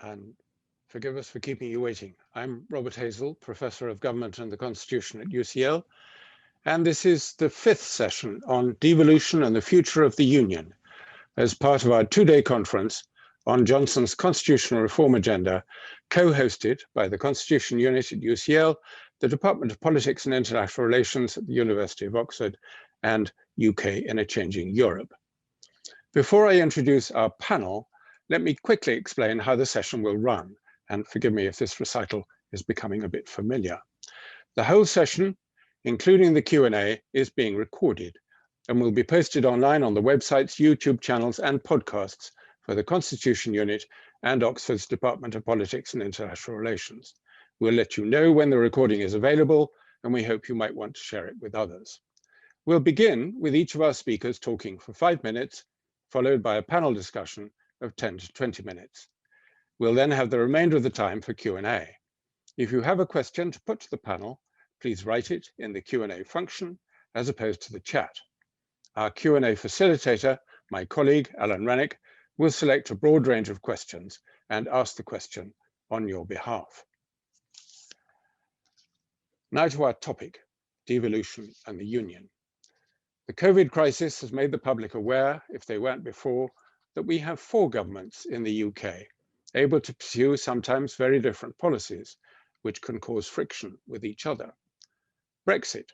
and forgive us for keeping you waiting. I'm Robert Hazell, Professor of Government and the Constitution at UCL, and this is the 5th session on devolution and the future of the Union as part of our 2-day conference on Johnson's constitutional reform agenda, co-hosted by the Constitution Unit at UCL, the Department of Politics and International Relations at the University of Oxford, and UK in a Changing Europe. Before I introduce our panel, let me quickly explain how the session will run, and forgive me if this recital is becoming a bit familiar. The whole session, including the Q&A, is being recorded and will be posted online on the websites, YouTube channels, and podcasts for the Constitution Unit and Oxford's Department of Politics and International Relations. We'll let you know when the recording is available, and we hope you might want to share it with others. We'll begin with each of our speakers talking for 5 minutes, followed by a panel discussion of 10 to 20 minutes. We'll then have the remainder of the time for Q&A. If you have a question to put to the panel, please write it in the Q&A function as opposed to the chat. Our Q&A facilitator, my colleague Alan Rennick, will select a broad range of questions and ask the question on your behalf. Now to our topic, devolution and the Union. The COVID crisis has made the public aware, if they weren't before, that we have 4 governments in the UK, able to pursue sometimes very different policies, which can cause friction with each other. Brexit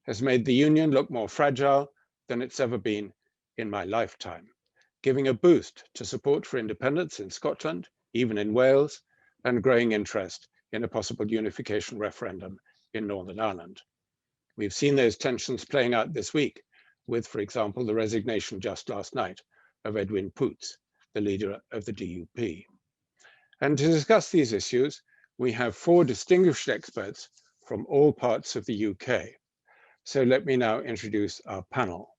has made the Union look more fragile than it's ever been in my lifetime, giving a boost to support for independence in Scotland, even in Wales, and growing interest in a possible unification referendum in Northern Ireland. We've seen those tensions playing out this week with, for example, the resignation just last night of Edwin Poots, the leader of the DUP. And to discuss these issues, we have 4 distinguished experts from all parts of the UK. So let me now introduce our panel.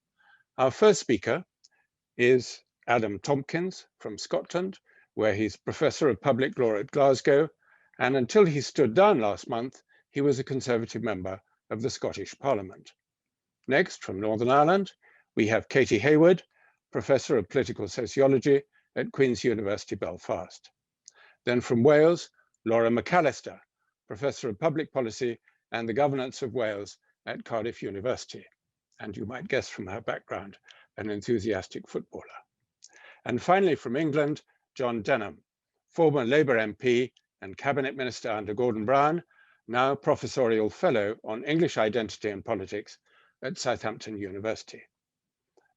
Our first speaker is Adam Tomkins from Scotland, where he's Professor of Public Law at Glasgow, and until he stood down last month, he was a Conservative member of the Scottish Parliament. Next, from Northern Ireland, we have Katy Hayward, Professor of Political Sociology at Queen's University, Belfast. Then from Wales, Laura McAllister, Professor of Public Policy and the Governance of Wales at Cardiff University. And you might guess from her background, an enthusiastic footballer. And finally from England, John Denham, former Labour MP and Cabinet Minister under Gordon Brown, now Professorial Fellow on English Identity and Politics at Southampton University.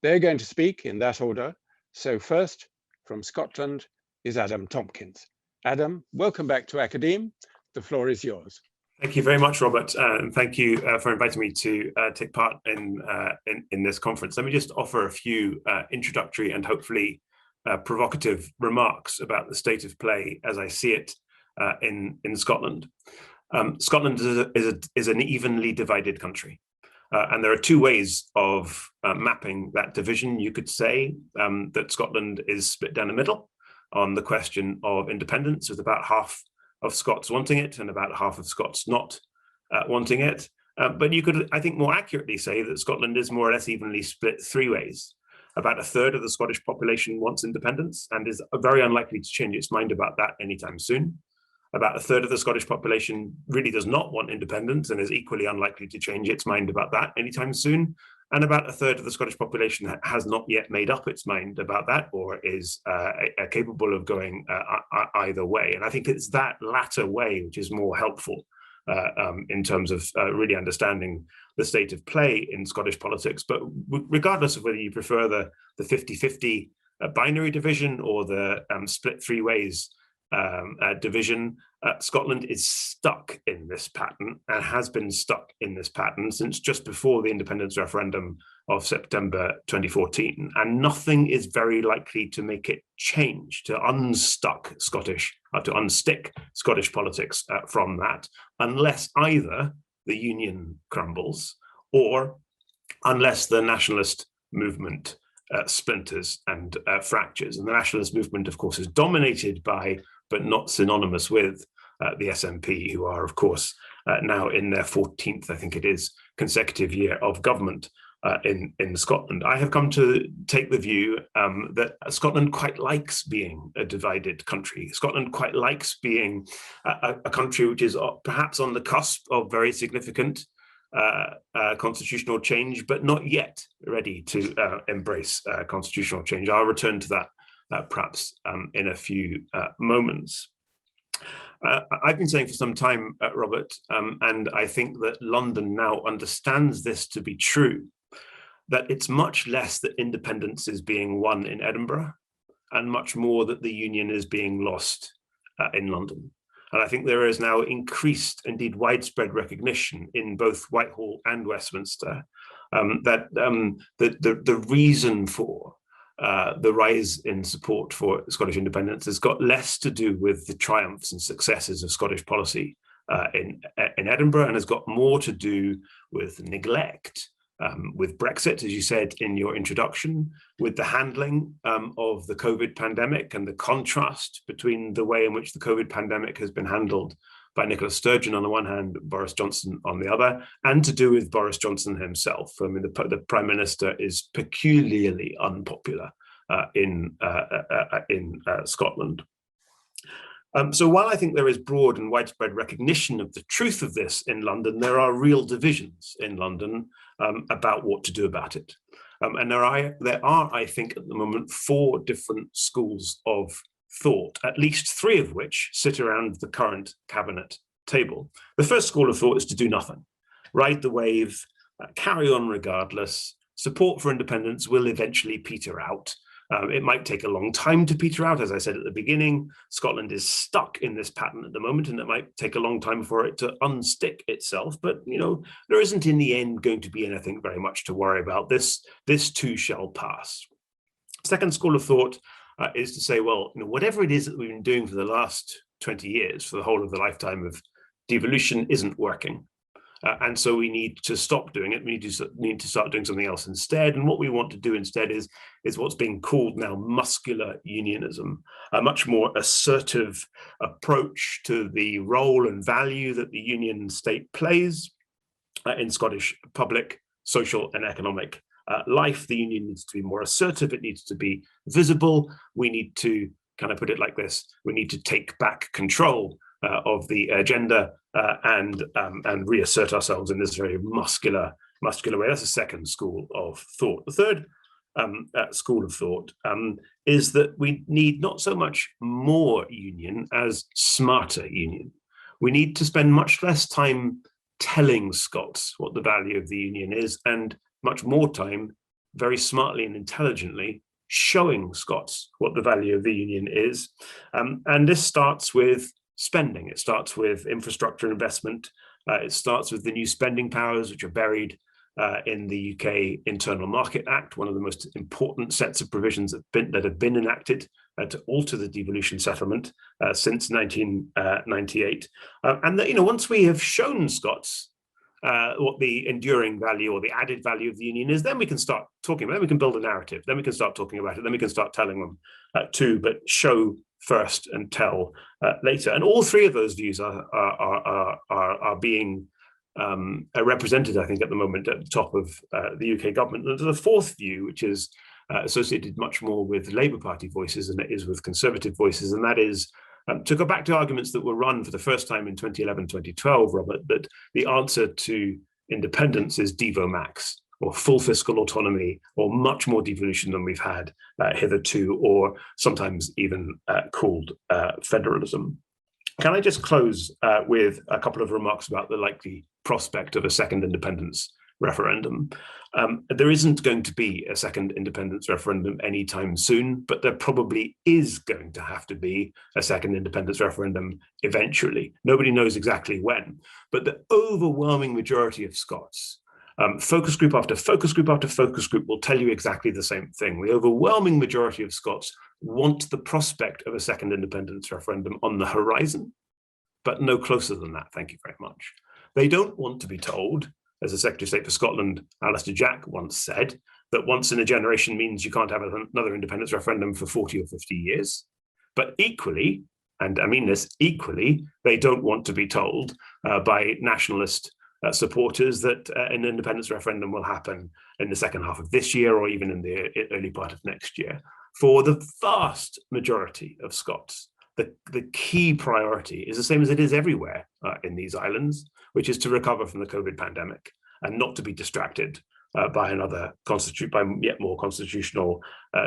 They're going to speak in that order. So first, from Scotland, is Adam Tomkins. Adam, welcome back to Academe. The floor is yours. Thank you very much, Robert, and thank you for inviting me to take part in this conference. Let me just offer a few introductory and hopefully provocative remarks about the state of play as I see it in Scotland. Scotland is an evenly divided country. And there are 2 ways of mapping that division. You could say that Scotland is split down the middle on the question of independence, with about half of Scots wanting it and about half of Scots not wanting it. But you could, I think, more accurately say that Scotland is more or less evenly split 3 ways. About 1/3 of the Scottish population wants independence and is very unlikely to change its mind about that anytime soon. About 1/3 of the Scottish population really does not want independence and is equally unlikely to change its mind about that anytime soon. And about 1/3 of the Scottish population has not yet made up its mind about that or is capable of going either way. And I think it's that latter way which is more helpful in terms of really understanding the state of play in Scottish politics. But regardless of whether you prefer the 50-50 binary division or the split 3 ways division, Scotland is stuck in this pattern and has been stuck in this pattern since just before the independence referendum of September 2014. And nothing is very likely to make it change, to unstick Scottish politics from that, unless either the Union crumbles or unless the nationalist movement splinters and fractures. And the nationalist movement, of course, is dominated by, but not synonymous with, the SNP, who are, of course, now in their 14th, I think it is, consecutive year of government in Scotland. I have come to take the view that Scotland quite likes being a divided country. Scotland quite likes being a country which is perhaps on the cusp of very significant constitutional change, but not yet ready to embrace constitutional change. I'll return to that perhaps in a few moments. I've been saying for some time, Robert, and I think that London now understands this to be true, that it's much less that independence is being won in Edinburgh and much more that the union is being lost in London. And I think there is now increased, indeed widespread recognition in both Whitehall and Westminster that the reason for the rise in support for Scottish independence has got less to do with the triumphs and successes of Scottish policy in Edinburgh, and has got more to do with neglect, with Brexit, as you said in your introduction, with the handling of the COVID pandemic and the contrast between the way in which the COVID pandemic has been handled by Nicola Sturgeon on the one hand, Boris Johnson on the other, and to do with Boris Johnson himself. I mean, the Prime Minister is peculiarly unpopular in Scotland. So while I think there is broad and widespread recognition of the truth of this in London, there are real divisions in London about what to do about it. And there are, I think, at the moment, 4 different schools of thought, at least 3 of which sit around the current cabinet table. The first school of thought is to do nothing, ride the wave, carry on regardless. Support for independence will eventually peter out. It might take a long time to peter out. As I said at the beginning, Scotland is stuck in this pattern at the moment, and it might take a long time for it to unstick itself. But, you know, there isn't in the end going to be anything very much to worry about. This too shall pass. Second school of thought is to say, well, you know, whatever it is that we've been doing for the last 20 years, for the whole of the lifetime of devolution, isn't working. And so we need to stop doing it. We need to start doing something else instead. And what we want to do instead is what's being called now muscular unionism, a much more assertive approach to the role and value that the union state plays in Scottish public, social and economic life. The union needs to be more assertive. It needs to be visible. We need to, kind of put it like this, we need to take back control of the agenda and reassert ourselves in this very muscular way. That's the second school of thought. The third school of thought is that we need not so much more union as smarter union. We need to spend much less time telling Scots what the value of the union is, and much more time, very smartly and intelligently, showing Scots what the value of the union is. And this starts with spending. It starts with infrastructure investment. It starts with the new spending powers, which are buried in the UK Internal Market Act, one of the most important sets of provisions that have been enacted to alter the devolution settlement since 1998. And that, you know, once we have shown Scots what the enduring value or the added value of the union is, then we can start talking about it. Then we can build a narrative. Then we can start talking about it. Then we can start telling them too, but show first and tell later. And all 3 of those views are being represented, I think, at the moment at the top of the UK government. And there's a 4th view, which is associated much more with Labour Party voices than it is with Conservative voices, and that is to go back to arguments that were run for the first time in 2011, 2012, Robert, that the answer to independence is Devo Max, or full fiscal autonomy, or much more devolution than we've had hitherto, or sometimes even called federalism. Can I just close with a couple of remarks about the likely prospect of a second independence referendum? There isn't going to be a second independence referendum anytime soon, but there probably is going to have to be a second independence referendum eventually. Nobody knows exactly when, but the overwhelming majority of Scots, focus group after focus group after focus group, will tell you exactly the same thing. The overwhelming majority of Scots want the prospect of a second independence referendum on the horizon, but no closer than that, thank you very much. They don't want to be told, as the Secretary of State for Scotland, Alistair Jack, once said, that once in a generation means you can't have another independence referendum for 40 or 50 years. But equally, and I mean this, equally, they don't want to be told by nationalist supporters that an independence referendum will happen in the second half of this year or even in the early part of next year. For the vast majority of Scots, the key priority is the same as it is everywhere in these islands, which is to recover from the COVID pandemic and not to be distracted by yet more constitutional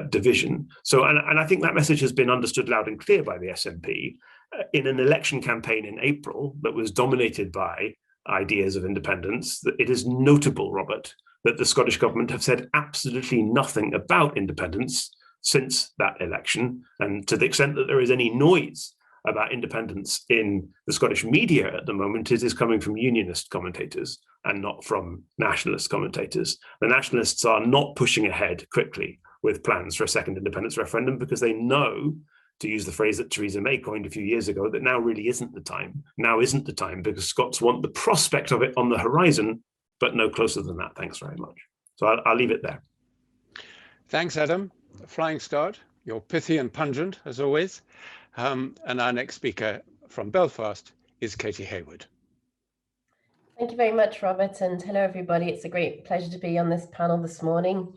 division. So, and I think that message has been understood loud and clear by the SNP in an election campaign in April that was dominated by ideas of independence. It is notable, Robert, that the Scottish government have said absolutely nothing about independence since that election. And to the extent that there is any noise about independence in the Scottish media at the moment, it is coming from unionist commentators and not from nationalist commentators. The nationalists are not pushing ahead quickly with plans for a second independence referendum because they know, to use the phrase that Theresa May coined a few years ago, that now really isn't the time. Now isn't the time because Scots want the prospect of it on the horizon, but no closer than that. Thanks very much. So I'll leave it there. Thanks, Adam. A flying start. You're pithy and pungent, as always. And our next speaker from Belfast is Katy Hayward. Thank you very much, Robert, and hello, everybody. It's a great pleasure to be on this panel this morning.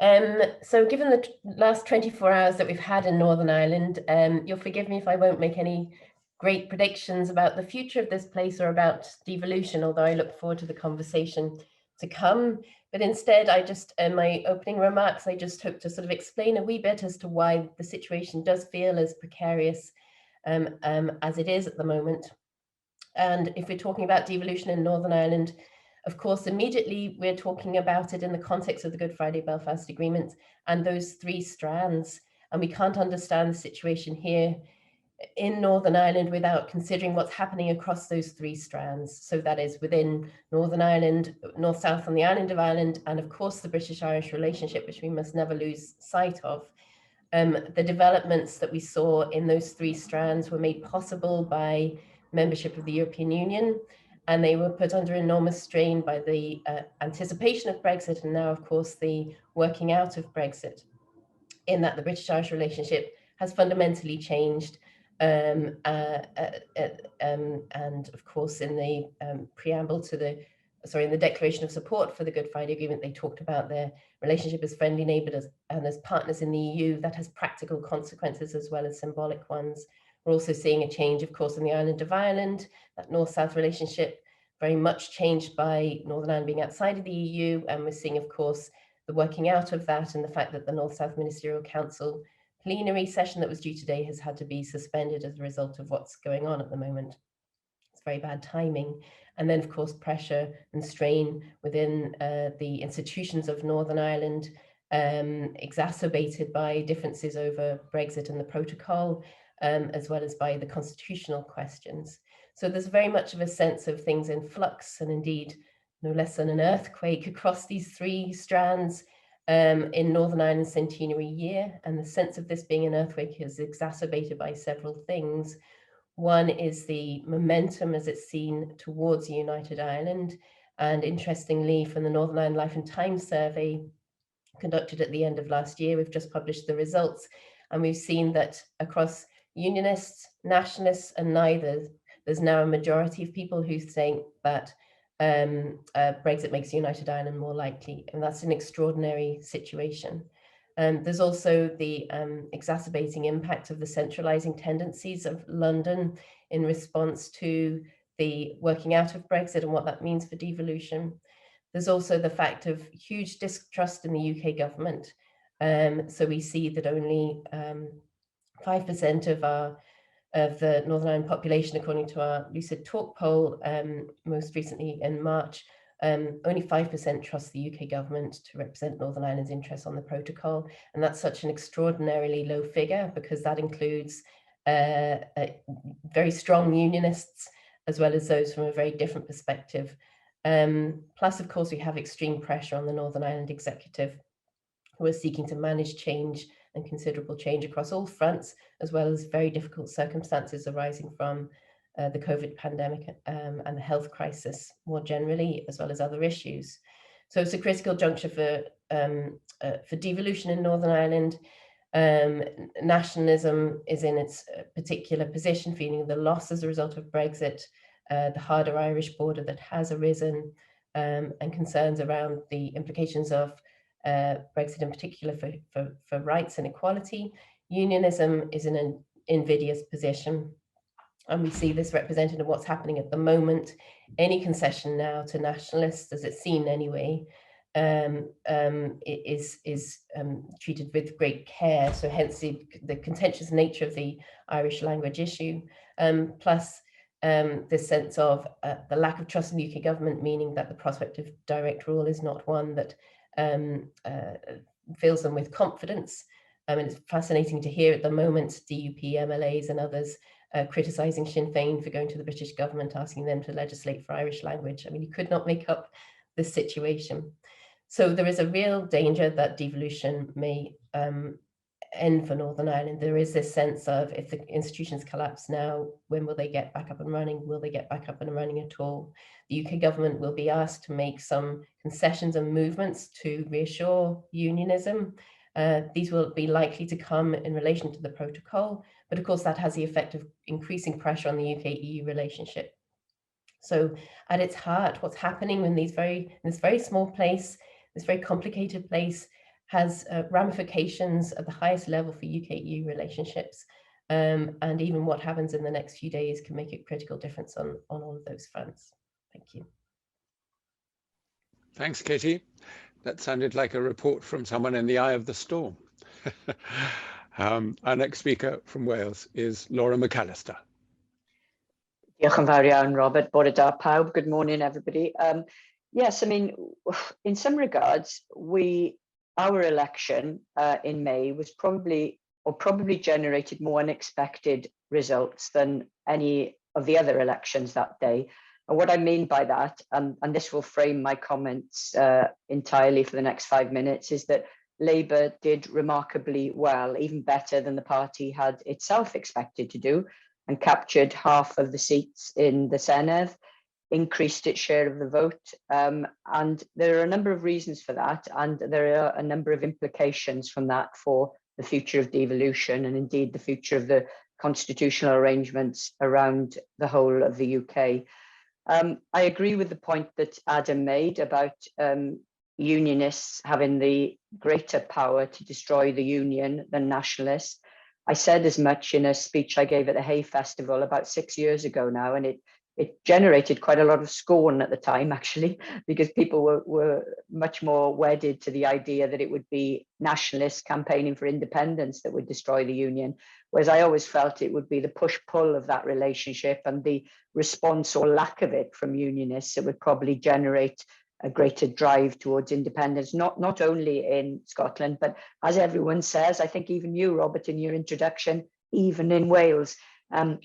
So given the last 24 hours that we've had in Northern Ireland, you'll forgive me if I won't make any great predictions about the future of this place or about devolution, although I look forward to the conversation to come. But instead, in my opening remarks, I just hope to sort of explain a wee bit as to why the situation does feel as precarious as it is at the moment. And if we're talking about devolution in Northern Ireland, of course, immediately we're talking about it in the context of the Good Friday Belfast Agreement and those three strands. And we can't understand the situation here in Northern Ireland without considering what's happening across those three strands. So that is within Northern Ireland, North South on the island of Ireland, and of course the British-Irish relationship, which we must never lose sight of. The developments that we saw in those three strands were made possible by membership of the European Union, and they were put under enormous strain by the anticipation of Brexit and now, of course, the working out of Brexit, in that the British-Irish relationship has fundamentally changed. And of course, in the preamble to in the declaration of support for the Good Friday Agreement, they talked about their relationship as friendly neighbours and as partners in the EU. That has practical consequences as well as symbolic ones. We're also seeing a change, of course, in the island of Ireland, that North-South relationship very much changed by Northern Ireland being outside of the EU. And we're seeing, of course, the working out of that and the fact that the North-South Ministerial Council plenary session that was due today has had to be suspended as a result of what's going on at the moment. It's very bad timing. And then, of course, pressure and strain within the institutions of Northern Ireland, exacerbated by differences over Brexit and the protocol, as well as by the constitutional questions. So there's very much of a sense of things in flux, and indeed no less than an earthquake across these three strands in Northern Ireland's centenary year. And the sense of this being an earthquake is exacerbated by several things. One is the momentum as it's seen towards a united Ireland. And interestingly, from the Northern Ireland Life and Times survey conducted at the end of last year, we've just published the results, and we've seen that across unionists, nationalists, and neither, there's now a majority of people who think that Brexit makes United Ireland more likely, and that's an extraordinary situation. There's also the exacerbating impact of the centralising tendencies of London in response to the working out of Brexit and what that means for devolution. There's also the fact of huge distrust in the UK government. So we see that only 5% of the Northern Ireland population, according to our Lucid Talk poll, most recently in March, only 5% trust the UK government to represent Northern Ireland's interests on the protocol. And that's such an extraordinarily low figure because that includes very strong unionists, as well as those from a very different perspective. Plus, of course, we have extreme pressure on the Northern Ireland executive, who are seeking to manage change and considerable change across all fronts, as well as very difficult circumstances arising from the COVID pandemic and the health crisis more generally, as well as other issues. So it's a critical juncture for devolution in Northern Ireland. Nationalism is in its particular position, feeling the loss as a result of Brexit, the harder Irish border that has arisen, and concerns around the implications of Brexit in particular for rights and equality, unionism is in an invidious position. And we see this represented in what's happening at the moment. Any concession now to nationalists, as it's seen anyway, is treated with great care. So hence the contentious nature of the Irish language issue, plus this sense of the lack of trust in the UK government, meaning that the prospect of direct rule is not one that fills them with confidence. And it's fascinating to hear at the moment DUP MLAs and others criticising Sinn Féin for going to the British government, asking them to legislate for Irish language. I mean, you could not make up this situation. So there is a real danger that devolution may end for Northern Ireland. There is this sense of, if the institutions collapse now, when will they get back up and running? Will they get back up and running at all? The UK government will be asked to make some concessions and movements to reassure unionism. These will be likely to come in relation to the protocol, but of course that has the effect of increasing pressure on the UK-EU relationship. So at its heart, what's happening in this very small place, this very complicated place, has ramifications at the highest level for UK-EU relationships. And even what happens in the next few days can make a critical difference on all of those fronts. Thank you. Thanks, Katy. That sounded like a report from someone in the eye of the storm. Our next speaker from Wales is Laura McAllister. Diolch yn fawr iawn, Robert. Bore da pawb. Good morning, everybody. Yes, I mean, in some regards, our election in May was probably generated more unexpected results than any of the other elections that day. And what I mean by that, and this will frame my comments entirely for the next 5 minutes, is that Labour did remarkably well, even better than the party had itself expected to do, and captured half of the seats in the Senedd, increased its share of the vote. And there are a number of reasons for that, and there are a number of implications from that for the future of devolution, and indeed the future of the constitutional arrangements around the whole of the UK. I agree with the point that Adam made about unionists having the greater power to destroy the union than nationalists. I said as much in a speech I gave at the Hay Festival about 6 years ago now, and it generated quite a lot of scorn at the time, actually, because people were much more wedded to the idea that it would be nationalists campaigning for independence that would destroy the union, whereas I always felt it would be the push-pull of that relationship and the response or lack of it from unionists that would probably generate a greater drive towards independence, not only in Scotland, but as everyone says, I think even you, Robert, in your introduction, even in Wales.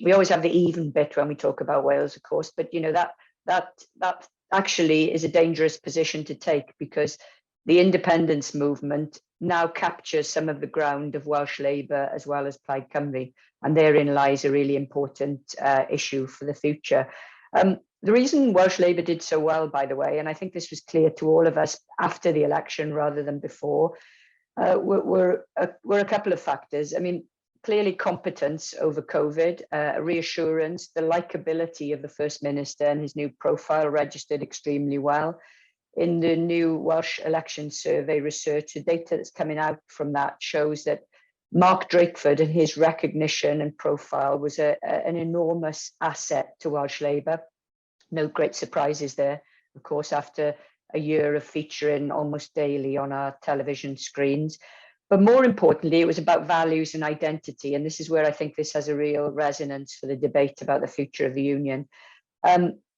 We always have the even bit when we talk about Wales, of course, but you know that actually is a dangerous position to take, because the independence movement now captures some of the ground of Welsh Labour as well as Plaid Cymru, and therein lies a really important issue for the future. The reason Welsh Labour did so well, by the way, and I think this was clear to all of us after the election rather than before, were a couple of factors. I mean, clearly competence over COVID, reassurance, the likability of the First Minister and his new profile registered extremely well. In the new Welsh election survey research, the data that's coming out from that shows that Mark Drakeford and his recognition and profile was an enormous asset to Welsh Labour. No great surprises there, of course, after a year of featuring almost daily on our television screens. But more importantly, it was about values and identity. And this is where I think this has a real resonance for the debate about the future of the union.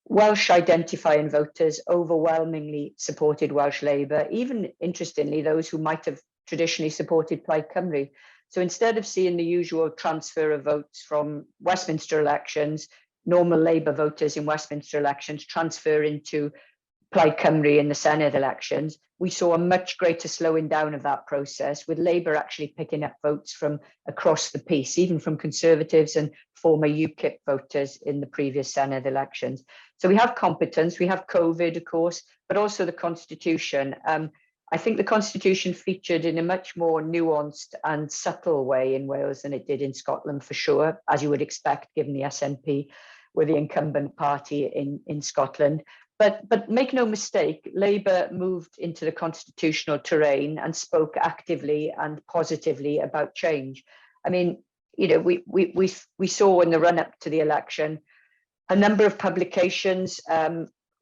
Welsh identifying voters overwhelmingly supported Welsh Labour, even interestingly, those who might have traditionally supported Plaid Cymru. So instead of seeing the usual transfer of votes from Westminster elections, normal Labour voters in Westminster elections transfer into Plaid Cymru in the Senedd elections, we saw a much greater slowing down of that process, with Labour actually picking up votes from across the piece, even from Conservatives and former UKIP voters in the previous Senedd elections. So we have competence, we have COVID, of course, but also the Constitution. I think the Constitution featured in a much more nuanced and subtle way in Wales than it did in Scotland, for sure, as you would expect, given the SNP. were the incumbent party in Scotland. But make no mistake, Labour moved into the constitutional terrain and spoke actively and positively about change. I mean, you know, we saw in the run-up to the election a number of publications,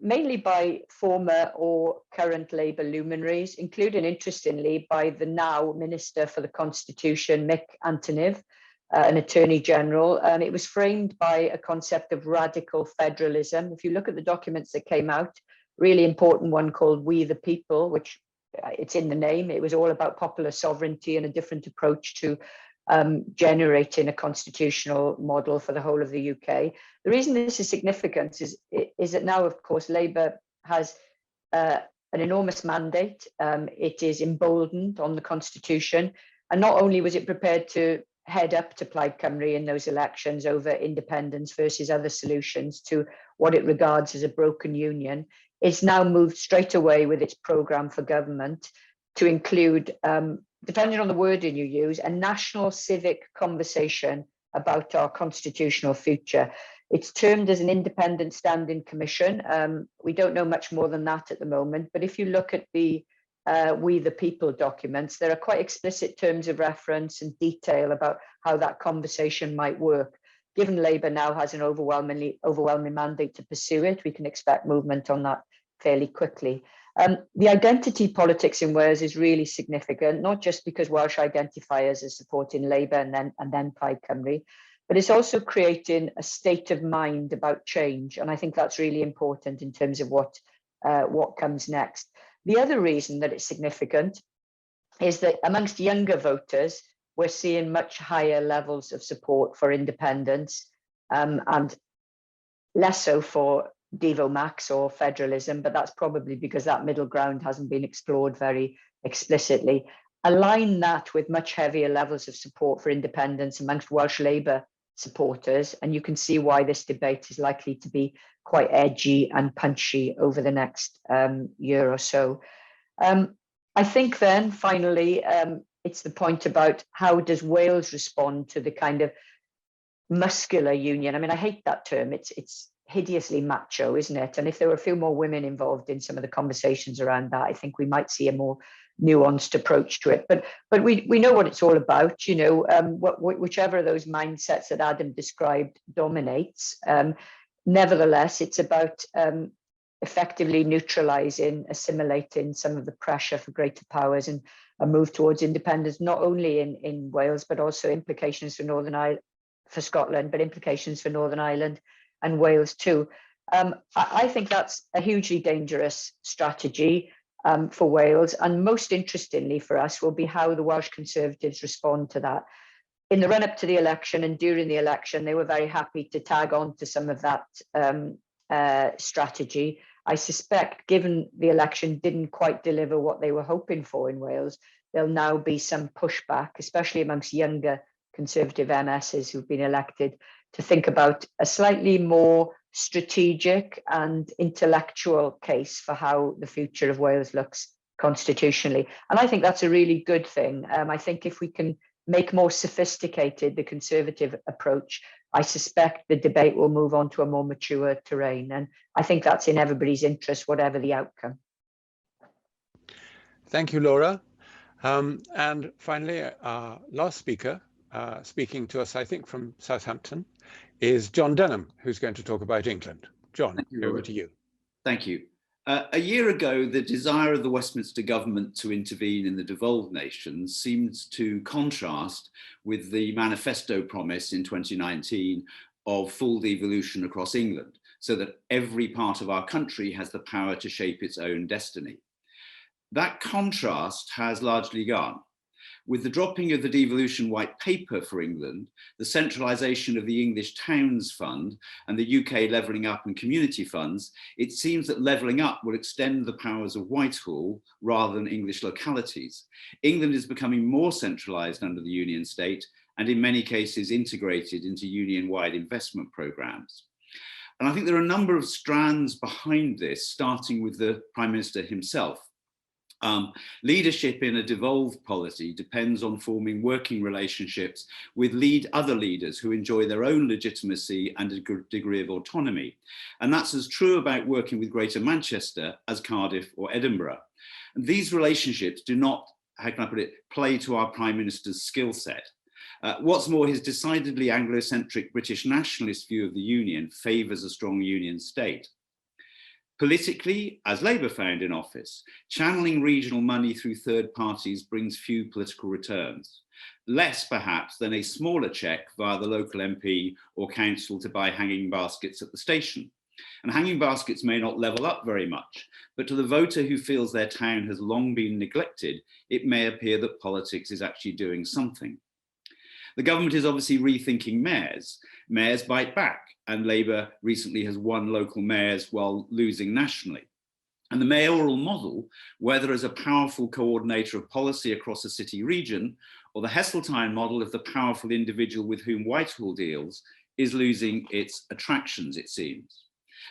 mainly by former or current Labour luminaries, including, interestingly, by the now Minister for the Constitution, McAllister, an Attorney General. It was framed by a concept of radical federalism. If you look at the documents that came out, really important one called We the People, which it's in the name. It was all about popular sovereignty and a different approach to generating a constitutional model for the whole of the UK. The reason this is significant is that now, of course, Labour has an enormous mandate. It is emboldened on the constitution. And not only was it prepared to head up to Plaid Cymru in those elections over independence versus other solutions to what it regards as a broken union, it's now moved straight away with its programme for government to include, depending on the wording you use, a national civic conversation about our constitutional future. It's termed as an independent standing commission. We don't know much more than that at the moment, but if you look at the We the People documents, there are quite explicit terms of reference and detail about how that conversation might work. Given Labour now has an overwhelming mandate to pursue it, we can expect movement on that fairly quickly. The identity politics in Wales is really significant, not just because Welsh identifiers are supporting Labour and then Plaid Cymru, but it's also creating a state of mind about change. And I think that's really important in terms of what comes next. The other reason that it's significant is that amongst younger voters, we're seeing much higher levels of support for independence and less so for Devo Max or federalism, but that's probably because that middle ground hasn't been explored very explicitly. Align that with much heavier levels of support for independence amongst Welsh Labour supporters, and you can see why this debate is likely to be quite edgy and punchy over the next year or so. I think then finally, it's the point about how does Wales respond to the kind of muscular union. I mean, I hate that term. It's hideously macho, isn't it? And if there were a few more women involved in some of the conversations around that, I think we might see a more nuanced approach to it. But we know what it's all about, you know, whichever of those mindsets that Adam described dominates. Nevertheless, it's about effectively neutralizing, assimilating some of the pressure for greater powers and a move towards independence, not only in Wales, but also implications for Northern Ireland, for Scotland, but implications for Northern Ireland and Wales too. I think that's a hugely dangerous strategy for Wales, and most interestingly for us will be how the Welsh Conservatives respond to that. In the run-up to the election and during the election, they were very happy to tag on to some of that strategy. I suspect, given the election didn't quite deliver what they were hoping for in Wales, there'll now be some pushback, especially amongst younger Conservative MSs who've been elected, to think about a slightly more strategic and intellectual case for how the future of Wales looks constitutionally. And I think that's a really good thing. I think if we can make more sophisticated the Conservative approach, I suspect the debate will move on to a more mature terrain. And I think that's in everybody's interest, whatever the outcome. Thank you, Laura. And finally, our last speaker, speaking to us, I think, from Southampton, is John Denham, who's going to talk about England. John, over to you. Thank you. A year ago, the desire of the Westminster government to intervene in the devolved nations seems to contrast with the manifesto promise in 2019 of full devolution across England, so that every part of our country has the power to shape its own destiny. That contrast has largely gone. With the dropping of the devolution white paper for England, the centralisation of the English Towns Fund and the UK Levelling Up and Community Funds, it seems that levelling up will extend the powers of Whitehall rather than English localities. England is becoming more centralised under the Union state and in many cases integrated into union-wide investment programmes. And I think there are a number of strands behind this, starting with the Prime Minister himself. Leadership in a devolved polity depends on forming working relationships with other leaders who enjoy their own legitimacy and a degree of autonomy. And that's as true about working with Greater Manchester as Cardiff or Edinburgh. And these relationships do not, how can I put it, play to our Prime Minister's skill set. What's more, his decidedly Anglo-centric British nationalist view of the Union favours a strong union state. Politically, as Labour found in office, channeling regional money through third parties brings few political returns, less perhaps than a smaller cheque via the local MP or council to buy hanging baskets at the station. And hanging baskets may not level up very much, but to the voter who feels their town has long been neglected, it may appear that politics is actually doing something. The government is obviously rethinking mayors. Mayors bite back, and Labour recently has won local mayors while losing nationally. And the mayoral model, whether as a powerful coordinator of policy across a city region, or the Heseltine model of the powerful individual with whom Whitehall deals, is losing its attractions, it seems.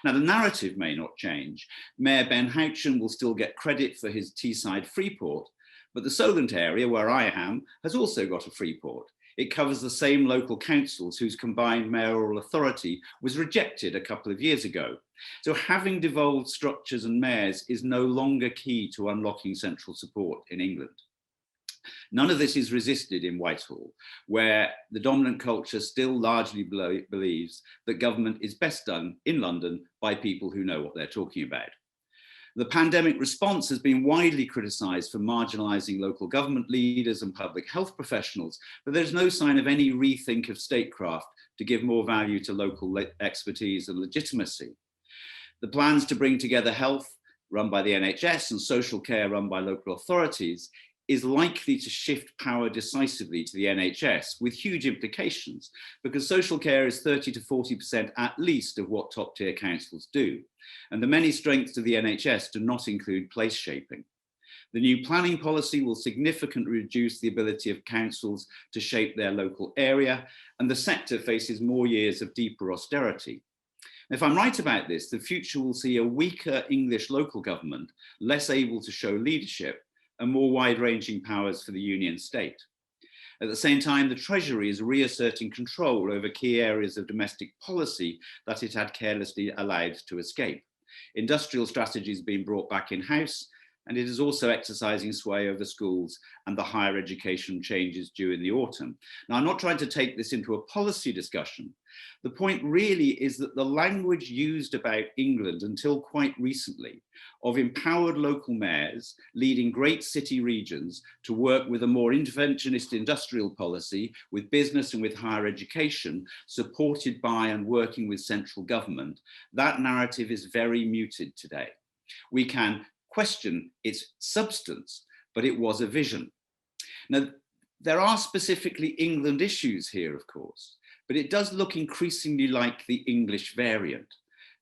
Now, the narrative may not change. Mayor Ben Houchen will still get credit for his Teesside Freeport, but the Solent area, where I am, has also got a Freeport. It covers the same local councils whose combined mayoral authority was rejected a couple of years ago. So having devolved structures and mayors is no longer key to unlocking central support in England. None of this is resisted in Whitehall, where the dominant culture still largely believes that government is best done in London by people who know what they're talking about. The pandemic response has been widely criticised for marginalising local government leaders and public health professionals, but there's no sign of any rethink of statecraft to give more value to local expertise and legitimacy. The plans to bring together health run by the NHS and social care run by local authorities is likely to shift power decisively to the NHS with huge implications, because social care is 30 to 40% at least of what top tier councils do. And the many strengths of the NHS do not include place shaping. The new planning policy will significantly reduce the ability of councils to shape their local area, and the sector faces more years of deeper austerity. If I'm right about this, the future will see a weaker English local government, less able to show leadership, and more wide-ranging powers for the union state. At the same time, the Treasury is reasserting control over key areas of domestic policy that it had carelessly allowed to escape. Industrial strategies being brought back in-house, and it is also exercising sway over schools and the higher education changes due in the autumn. Now, I'm not trying to take this into a policy discussion. The point really is that the language used about England until quite recently of empowered local mayors leading great city regions to work with a more interventionist industrial policy with business and with higher education, supported by and working with central government, that narrative is very muted today. We can question its substance, but it was a vision. Now, there are specifically England issues here, of course, but it does look increasingly like the English variant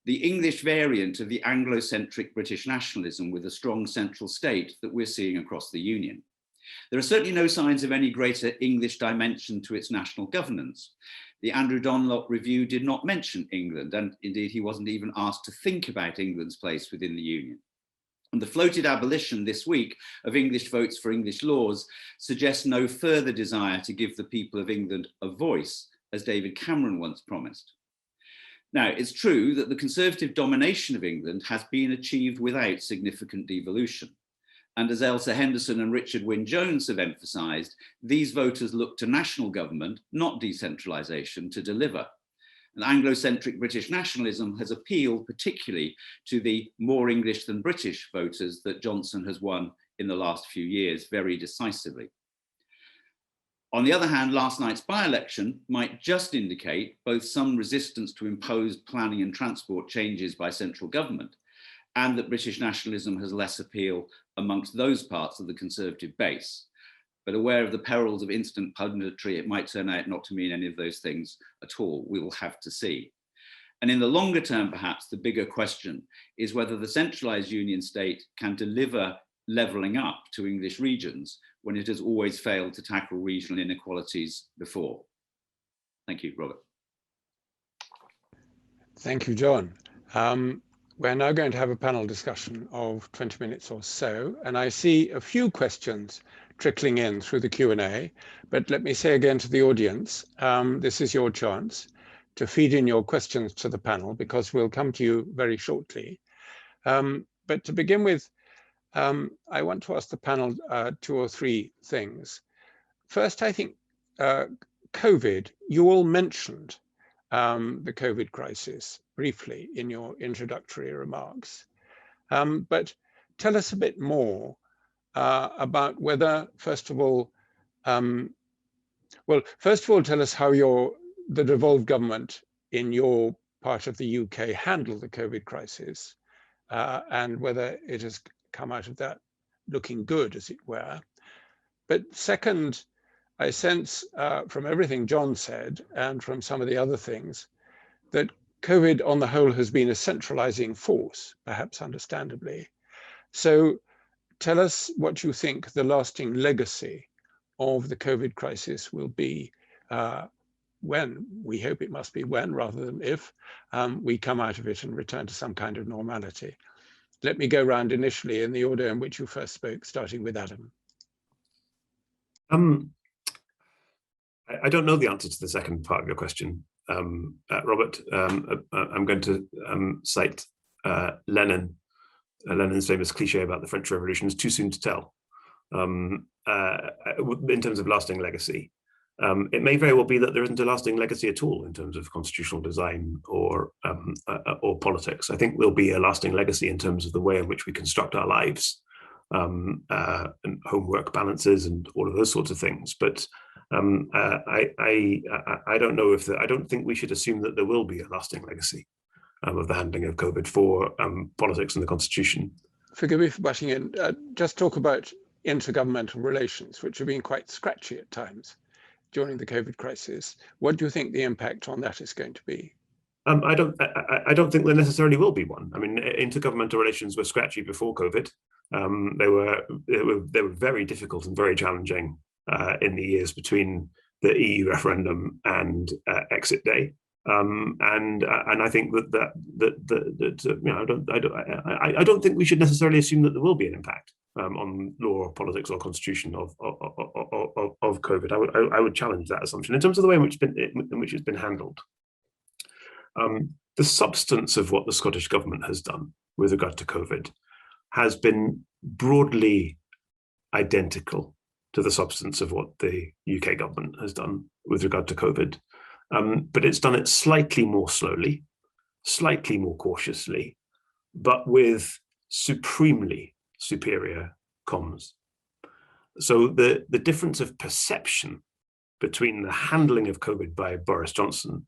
of the Anglo-centric British nationalism with a strong central state that we're seeing across the Union. There are certainly no signs of any greater English dimension to its national governance. The Andrew Dunlop review did not mention England, and indeed he wasn't even asked to think about England's place within the Union. And the floated abolition this week of English votes for English laws suggests no further desire to give the people of England a voice, as David Cameron once promised. Now, it's true that the Conservative domination of England has been achieved without significant devolution. And as Elsa Henderson and Richard Wynne-Jones have emphasised, these voters look to national government, not decentralisation, to deliver. And Anglo-centric British nationalism has appealed particularly to the more English than British voters that Johnson has won in the last few years very decisively. On the other hand, last night's by-election might just indicate both some resistance to imposed planning and transport changes by central government, and that British nationalism has less appeal amongst those parts of the Conservative base. But aware of the perils of instant punditry, it might turn out not to mean any of those things at all. We will have to see. And in the longer term, perhaps, the bigger question is whether the centralised union state can deliver levelling up to English regions when it has always failed to tackle regional inequalities before. Thank you, Robert. Thank you, John. We're now going to have a panel discussion of 20 minutes or so, and I see a few questions trickling in through the Q&A, but let me say again to the audience, this is your chance to feed in your questions to the panel, because we'll come to you very shortly. But to begin with, I want to ask the panel 2 or 3 things. First, I think COVID, you all mentioned the COVID crisis briefly in your introductory remarks. But tell us a bit more about whether, first of all, tell us how the devolved government in your part of the UK handled the COVID crisis, and whether it has come out of that looking good, as it were. But second, I sense from everything John said and from some of the other things that COVID on the whole has been a centralizing force, perhaps understandably. So tell us what you think the lasting legacy of the COVID crisis will be when, we hope it must be when rather than if, we come out of it and return to some kind of normality. Let me go round initially in the order in which you first spoke, starting with Adam. I don't know the answer to the second part of your question, Robert. I'm going to cite Lenin's famous cliche about the French Revolution is too soon to tell. In terms of lasting legacy, it may very well be that there isn't a lasting legacy at all in terms of constitutional design or politics. I think there'll be a lasting legacy in terms of the way in which we construct our lives, and homework balances and all of those sorts of things. But I don't know if I don't think we should assume that there will be a lasting legacy of the handling of COVID for politics and the constitution. Forgive me for butting in. Just talk about intergovernmental relations, which have been quite scratchy at times during the COVID crisis. What do you think the impact on that is going to be? I don't think there necessarily will be one. I mean, intergovernmental relations were scratchy before COVID. They were very difficult and very challenging in the years between the EU referendum and exit day. And I think that you know, I don't think we should necessarily assume that there will be an impact on law, politics, or constitution of COVID. I would challenge that assumption in terms of the way in which it's been handled. The substance of what the Scottish government has done with regard to COVID has been broadly identical to the substance of what the UK government has done with regard to COVID. But it's done it slightly more slowly, slightly more cautiously, but with supremely superior comms. So the difference of perception between the handling of COVID by Boris Johnson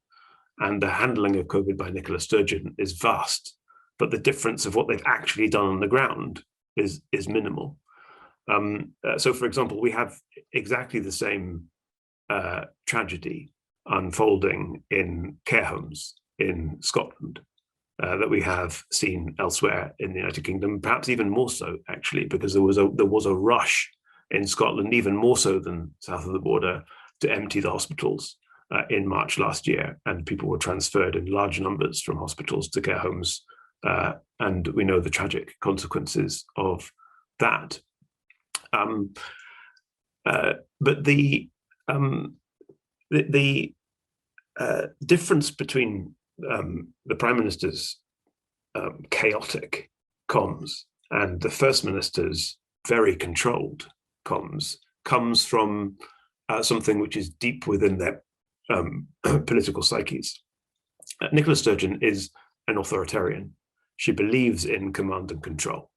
and the handling of COVID by Nicola Sturgeon is vast, but the difference of what they've actually done on the ground is minimal. So, for example, we have exactly the same tragedy unfolding in care homes in Scotland that we have seen elsewhere in the United Kingdom, perhaps even more so, actually, because there was a rush in Scotland, even more so than south of the border, to empty the hospitals in March last year, and people were transferred in large numbers from hospitals to care homes, and we know the tragic consequences of that. But the difference between the Prime Minister's chaotic comms and the First Minister's very controlled comms comes from something which is deep within their political psyches. Nicola Sturgeon is an authoritarian. She believes in command and control.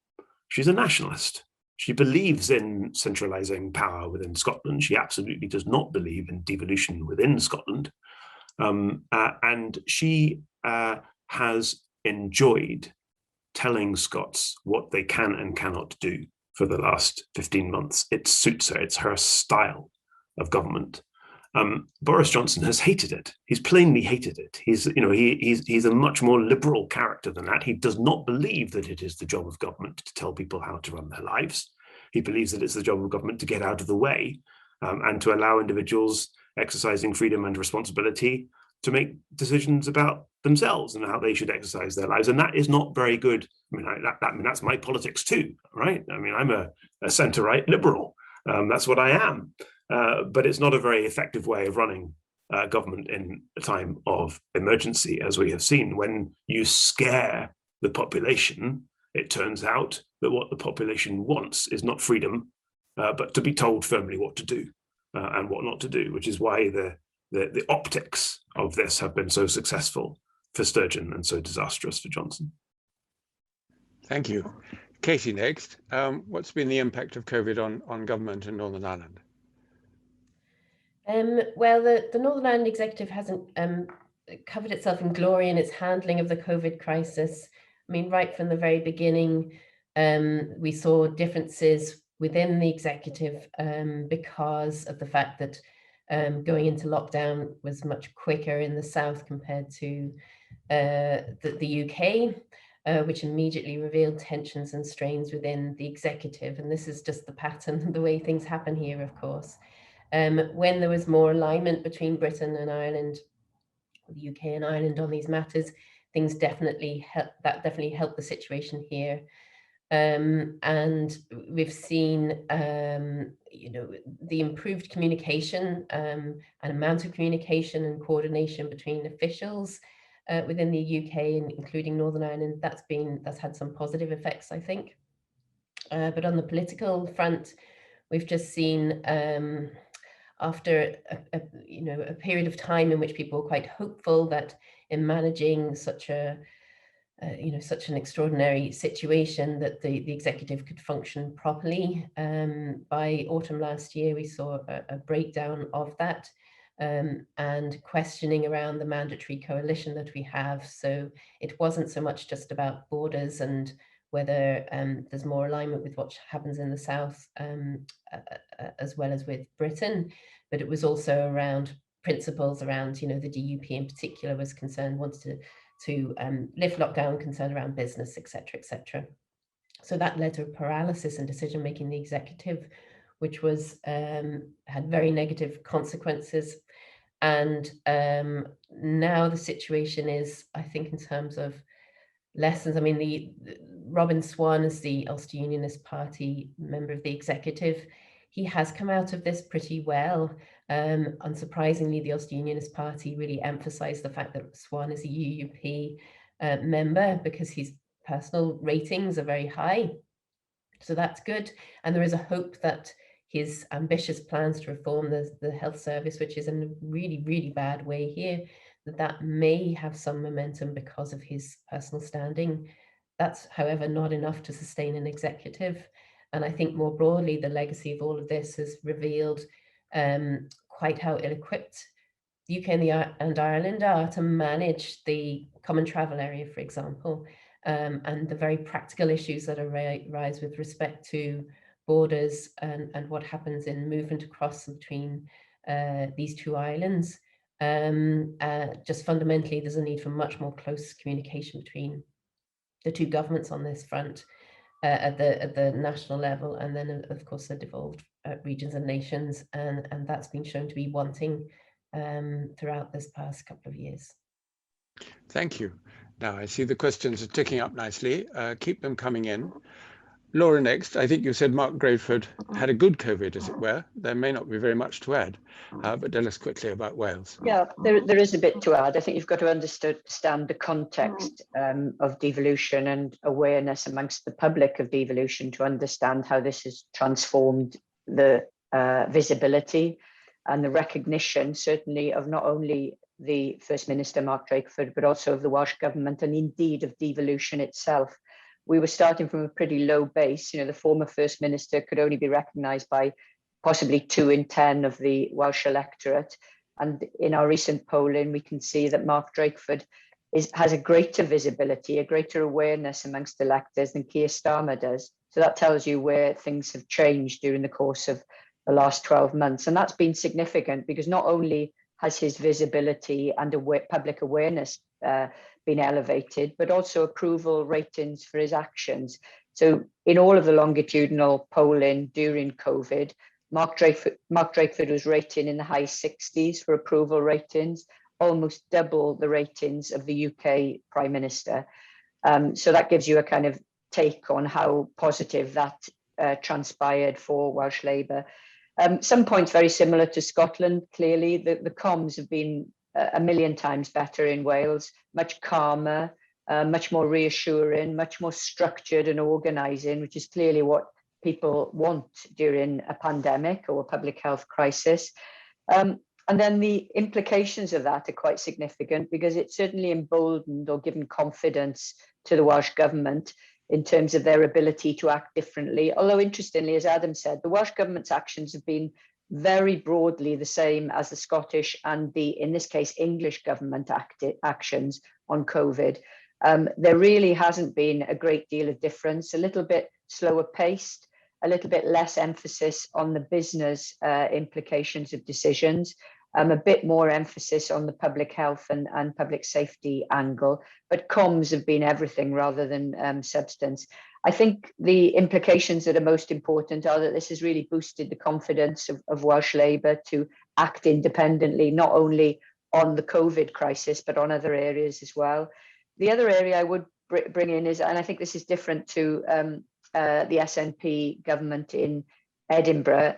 She's a nationalist. She believes in centralising power within Scotland. She absolutely does not believe in devolution within Scotland. And she has enjoyed telling Scots what they can and cannot do for the last 15 months. It suits her. It's her style of government. Boris Johnson has hated it. He's plainly hated it. He's a much more liberal character than that. He does not believe that it is the job of government to tell people how to run their lives. He believes that it's the job of government to get out of the way and to allow individuals exercising freedom and responsibility to make decisions about themselves and how they should exercise their lives. And that is not very good. I mean, that's my politics too, right? I mean, I'm a centre-right liberal. That's what I am. But it's not a very effective way of running government in a time of emergency, as we have seen. When you scare the population, it turns out that what the population wants is not freedom, but to be told firmly what to do and what not to do, which is why the optics of this have been so successful for Sturgeon and so disastrous for Johnson. Thank you. Katy next. What's been the impact of COVID on government in Northern Ireland? Well, the Northern Ireland Executive hasn't covered itself in glory in its handling of the COVID crisis. I mean, right from the very beginning, we saw differences within the Executive because of the fact that going into lockdown was much quicker in the South compared to the UK, which immediately revealed tensions and strains within the Executive. And this is just the pattern, the way things happen here, of course. When there was more alignment between Britain and Ireland, the UK and Ireland on these matters, things definitely helped the situation here. And we've seen, the improved communication and amount of communication and coordination between officials within the UK, and including Northern Ireland. That's had some positive effects, I think. But on the political front, we've just seen after a period of time in which people were quite hopeful that in managing such an extraordinary situation that the Executive could function properly. By autumn last year, we saw a breakdown of that and questioning around the mandatory coalition that we have. So it wasn't so much just about borders and whether there's more alignment with what happens in the South as well as with Britain, but it was also around principles around, the DUP in particular was concerned, wanted to lift lockdown, concern around business, etc., etc. So that led to a paralysis in decision-making in the Executive, which was had very negative consequences. And now the situation is, I think, in terms of lessons. I mean, Robin Swan is the Ulster Unionist Party member of the Executive. He has come out of this pretty well. Unsurprisingly, the Ulster Unionist Party really emphasised the fact that Swan is a UUP member because his personal ratings are very high. So that's good. And there is a hope that his ambitious plans to reform the health service, which is in a really, really bad way here, that may have some momentum because of his personal standing. That's, however, not enough to sustain an Executive. And I think more broadly, the legacy of all of this has revealed quite how ill-equipped the UK and Ireland are to manage the common travel area, for example, and the very practical issues that arise with respect to borders and what happens in movement across between these two islands. Just fundamentally, there's a need for much more close communication between the two governments on this front at the national level, and then of course the devolved regions and nations, and that's been shown to be wanting throughout this past couple of years. Thank you. Now I see the questions are ticking up nicely. Keep them coming in. Laura next. I think you said Mark Graveford had a good COVID, as it were. There may not be very much to add, but tell us quickly about Wales. Yeah, there is a bit to add. I think you've got to understand the context of devolution and awareness amongst the public of devolution to understand how this has transformed the visibility and the recognition, certainly, of not only the First Minister, Mark Drakeford, but also of the Welsh Government and indeed of devolution itself. We were starting from a pretty low base. The former First Minister could only be recognised by possibly 2 in 10 of the Welsh electorate. And in our recent polling, we can see that Mark Drakeford has a greater visibility, a greater awareness amongst electors than Keir Starmer does. So that tells you where things have changed during the course of the last 12 months. And that's been significant because not only has his visibility and public awareness been elevated, but also approval ratings for his actions. So in all of the longitudinal polling during COVID, Mark Drakeford was rating in the high 60s for approval ratings. almost double the ratings of the UK Prime Minister. So that gives you a kind of take on how positive that transpired for Welsh Labour. Some points very similar to Scotland, clearly. The comms have been a million times better in Wales, much calmer, much more reassuring, much more structured and organising, which is clearly what people want during a pandemic or a public health crisis. And then the implications of that are quite significant, because it's certainly emboldened or given confidence to the Welsh Government in terms of their ability to act differently. Although interestingly, as Adam said, the Welsh Government's actions have been very broadly the same as the Scottish and the, in this case, English government actions on COVID. There really hasn't been a great deal of difference, a little bit slower paced, a little bit less emphasis on the business implications of decisions, a bit more emphasis on the public health and public safety angle, but comms have been everything rather than substance. I think the implications that are most important are that this has really boosted the confidence of Welsh Labour to act independently, not only on the COVID crisis, but on other areas as well. The other area I would bring in is, and I think this is different to the SNP government in Edinburgh,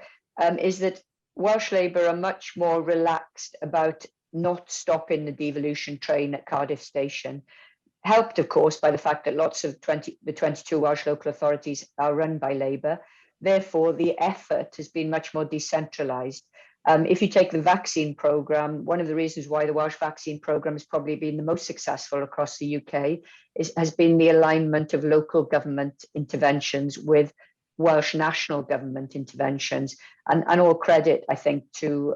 is that Welsh Labour are much more relaxed about not stopping the devolution train at Cardiff station, helped, of course, by the fact that lots of the 22 Welsh local authorities are run by Labour. Therefore, the effort has been much more decentralised. If you take the vaccine programme, one of the reasons why the Welsh vaccine programme has probably been the most successful across the UK has been the alignment of local government interventions with Welsh national government interventions, and all credit, I think, to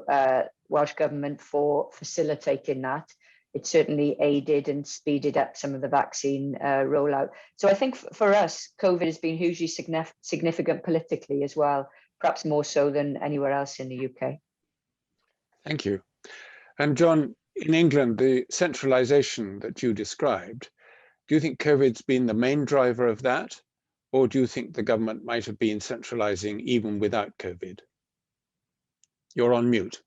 Welsh Government for facilitating that. It certainly aided and speeded up some of the vaccine rollout. So I think for us, COVID has been hugely significant politically as well, perhaps more so than anywhere else in the UK. Thank you. And John, in England, the centralisation that you described, do you think COVID's been the main driver of that? Or do you think the government might have been centralising even without COVID? You're on mute.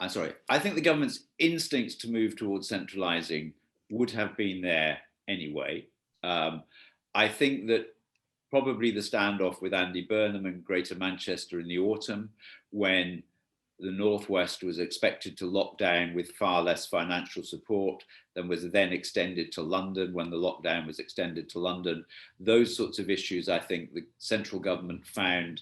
I'm sorry. I think the government's instincts to move towards centralising would have been there anyway. I think that probably the standoff with Andy Burnham and Greater Manchester in the autumn, when the Northwest was expected to lock down with far less financial support than was then extended to London, when the lockdown was extended to London. Those sorts of issues, I think the central government found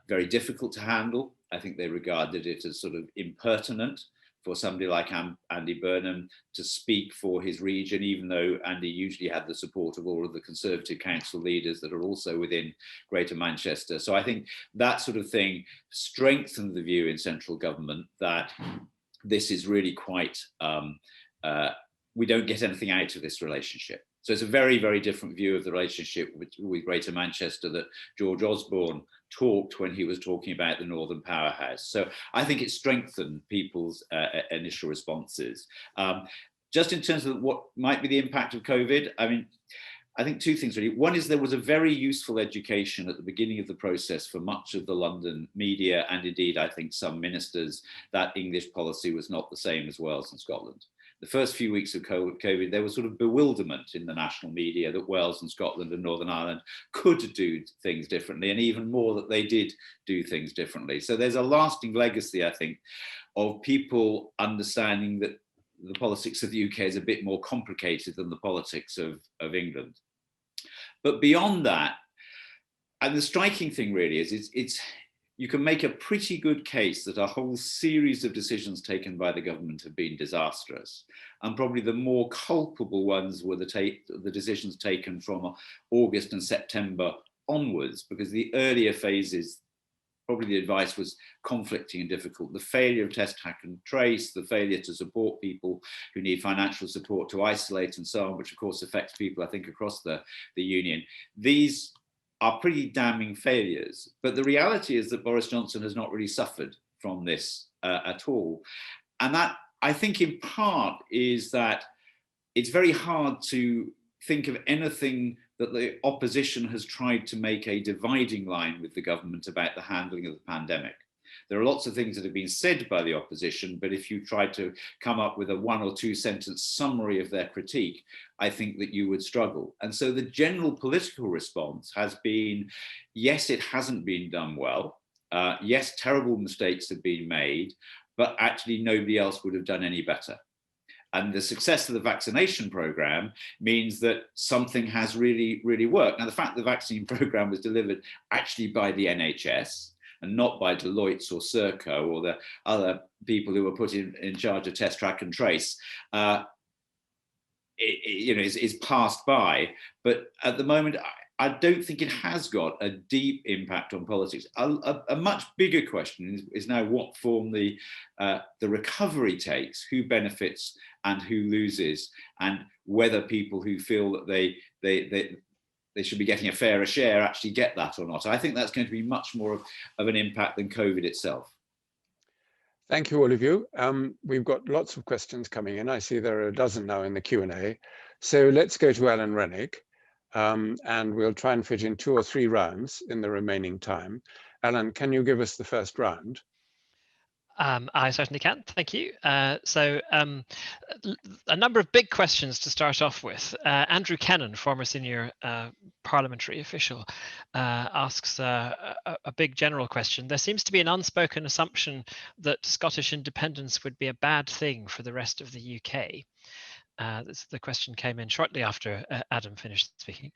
very difficult to handle. I think they regarded it as sort of impertinent for somebody like Andy Burnham to speak for his region, even though Andy usually had the support of all of the Conservative council leaders that are also within Greater Manchester. So I think that sort of thing strengthened the view in central government that this is really quite, we don't get anything out of this relationship. So it's a very, very different view of the relationship with Greater Manchester that George Osborne talked when he was talking about the Northern Powerhouse. So I think it strengthened people's initial responses. Just in terms of what might be the impact of COVID, I mean, I think two things really. One is there was a very useful education at the beginning of the process for much of the London media, and indeed I think some ministers, that English policy was not the same as Wales and Scotland. The first few weeks of COVID, there was sort of bewilderment in the national media that Wales and Scotland and Northern Ireland could do things differently, and even more that they did do things differently. So there's a lasting legacy, I think, of people understanding that the politics of the UK is a bit more complicated than the politics of England. But beyond that, and the striking thing really is you can make a pretty good case that a whole series of decisions taken by the government have been disastrous. And probably the more culpable ones were the decisions taken from August and September onwards, because the earlier phases, probably the advice was conflicting and difficult. The failure of test, track and trace, the failure to support people who need financial support to isolate and so on, which of course affects people, I think, across the union. These are pretty damning failures. But the reality is that Boris Johnson has not really suffered from this at all. And that, I think, in part is that it's very hard to think of anything that the opposition has tried to make a dividing line with the government about the handling of the pandemic. There are lots of things that have been said by the opposition, but if you tried to come up with a 1 or 2 sentence summary of their critique, I think that you would struggle. And so the general political response has been, yes, it hasn't been done well. Yes, terrible mistakes have been made, but actually nobody else would have done any better. And the success of the vaccination program means that something has really, really worked. Now, the fact the vaccine program was delivered actually by the NHS and not by Deloitte or Serco or the other people who were put in charge of test, track and trace, is passed by. But at the moment, I don't think it has got a deep impact on politics. A much bigger question is now what form the recovery takes, who benefits and who loses, and whether people who feel that they should be getting a fairer share actually get that or not. I think that's going to be much more of an impact than COVID itself. Thank you, all of you. We've got lots of questions coming in. I see there are a dozen now in the Q&A. So let's go to Alan Rennick. And we'll try and fit in 2 or 3 rounds in the remaining time. Alan, can you give us the first round? I certainly can, thank you. So a number of big questions to start off with. Andrew Kennan, former senior parliamentary official, asks a big general question. There seems to be an unspoken assumption that Scottish independence would be a bad thing for the rest of the UK. The question came in shortly after Adam finished speaking.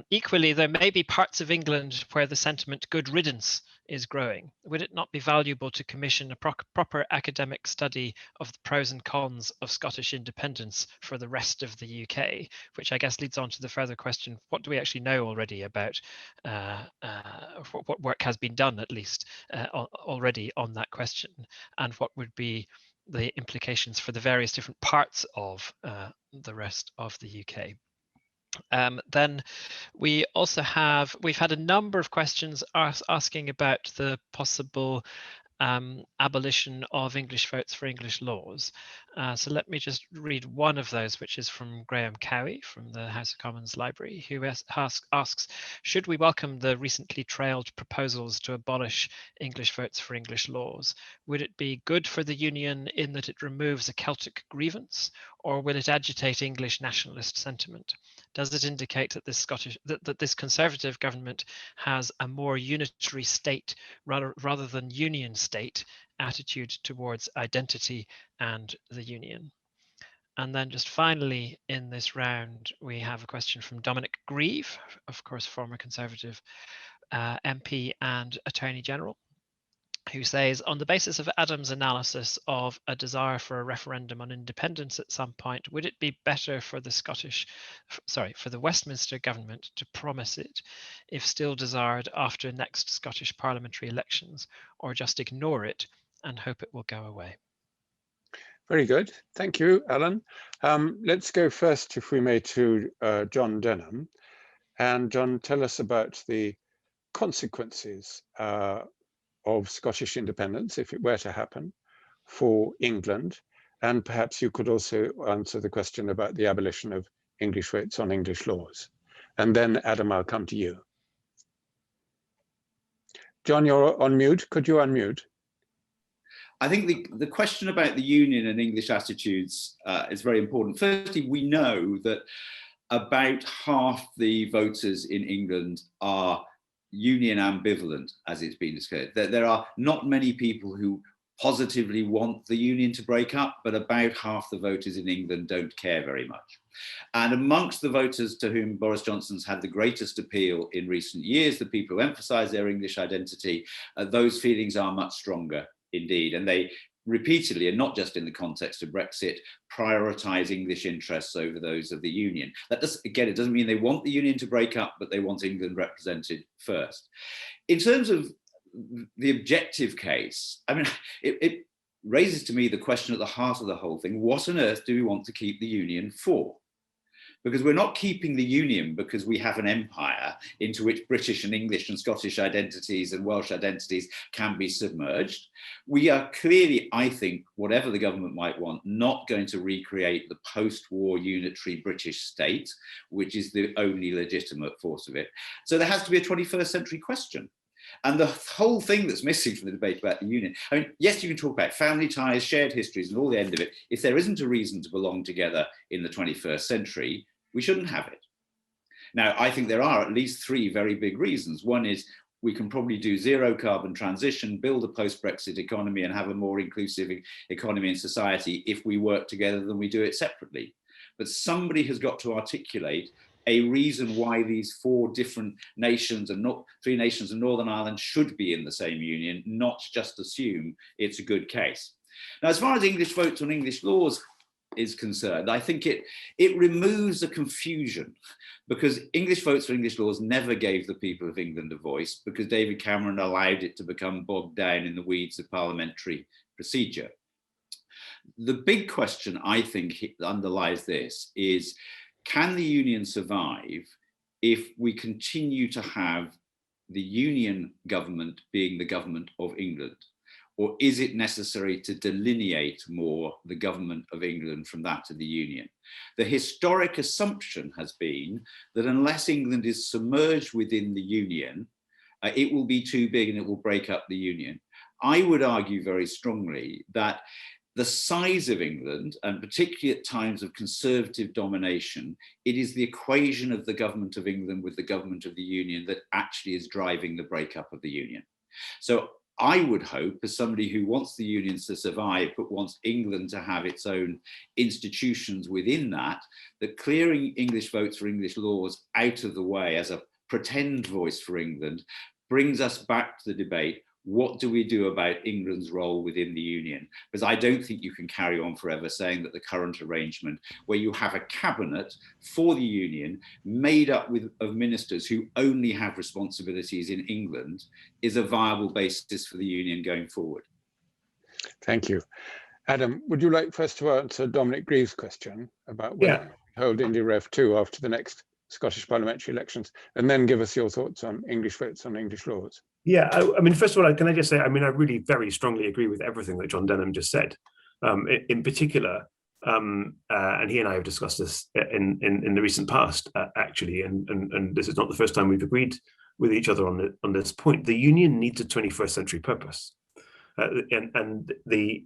Equally, there may be parts of England where the sentiment good riddance is growing. Would it not be valuable to commission a proper academic study of the pros and cons of Scottish independence for the rest of the UK? Which I guess leads on to the further question, what do we actually know already about what work has been done, at least already on that question, and what would be the implications for the various different parts of the rest of the UK. Then we've had a number of questions asking about the possible abolition of English votes for English laws. So let me just read one of those, which is from Graham Cowie from the House of Commons Library, who asks, should we welcome the recently trailed proposals to abolish English votes for English laws? Would it be good for the Union in that it removes a Celtic grievance, or will it agitate English nationalist sentiment? Does it indicate that this Conservative government has a more unitary state rather than union state attitude towards identity and the Union? And then just finally in this round, we have a question from Dominic Grieve, of course, former Conservative MP and Attorney General, who says, on the basis of Adam's analysis of a desire for a referendum on independence at some point, would it be better for the Westminster government to promise it, if still desired, after next Scottish parliamentary elections, or just ignore it and hope it will go away? Very good. Thank you, Alan. Let's go first, if we may, to John Denham. And John, tell us about the consequences of Scottish independence, if it were to happen, for England. And perhaps you could also answer the question about the abolition of English votes on English laws. And then, Adam, I'll come to you. John, you're on mute. Could you unmute? I think the question about the Union and English attitudes is very important. Firstly, we know that about half the voters in England are Union ambivalent, as it's been discussed. There are not many people who positively want the Union to break up, but about half the voters in England don't care very much. And amongst the voters to whom Boris Johnson's had the greatest appeal in recent years, the people who emphasise their English identity, those feelings are much stronger indeed. And they repeatedly, and not just in the context of Brexit, prioritise English interests over those of the Union. That does, again, it doesn't mean they want the Union to break up, but they want England represented first. In terms of the objective case, I mean, it raises to me the question at the heart of the whole thing: what on earth do we want to keep the Union for? Because we're not keeping the Union because we have an empire into which British and English and Scottish identities and Welsh identities can be submerged. We are clearly, I think, whatever the government might want, not going to recreate the post-war unitary British state, which is the only legitimate force of it. So there has to be a 21st century question. And the whole thing that's missing from the debate about the union, I mean, yes, you can talk about family ties, shared histories, and all the end of it. If there isn't a reason to belong together in the 21st century, we shouldn't have it. Now, I think there are at least three very big reasons. One is we can probably do zero carbon transition, build a post-Brexit economy, and have a more inclusive economy and society if we work together than we do it separately. But somebody has got to articulate a reason why these four different nations and not three nations in Northern Ireland should be in the same union, not just assume it's a good case. Now, as far as English votes on English laws is concerned, I think it removes the confusion, because English votes for English laws never gave the people of England a voice, because David Cameron allowed it to become bogged down in the weeds of parliamentary procedure. The big question, I think, underlies this is, can the union survive if we continue to have the union government being the government of England? Or is it necessary to delineate more the government of England from that of the union? The historic assumption has been that unless England is submerged within the union, it will be too big and it will break up the union. I would argue very strongly that the size of England, and particularly at times of conservative domination, it is the equation of the government of England with the government of the union that actually is driving the breakup of the union. So I would hope, as somebody who wants the unions to survive, but wants England to have its own institutions within that, that clearing English votes for English laws out of the way as a pretend voice for England brings us back to the debate. What do we do about England's role within the union? Because I don't think you can carry on forever saying that the current arrangement, where you have a cabinet for the union made up of ministers who only have responsibilities in England, is a viable basis for the union going forward. Thank you. Adam, would you like first to answer Dominic Greaves' question about whether we hold India Rev 2 after the next Scottish parliamentary elections, and then give us your thoughts on English votes on English laws? Yeah, I mean, first of all, can I just say, I mean, I really very strongly agree with everything that John Denham just said. In particular, and he and I have discussed this in the recent past, actually, and this is not the first time we've agreed with each other on this point. The union needs a 21st century purpose. And the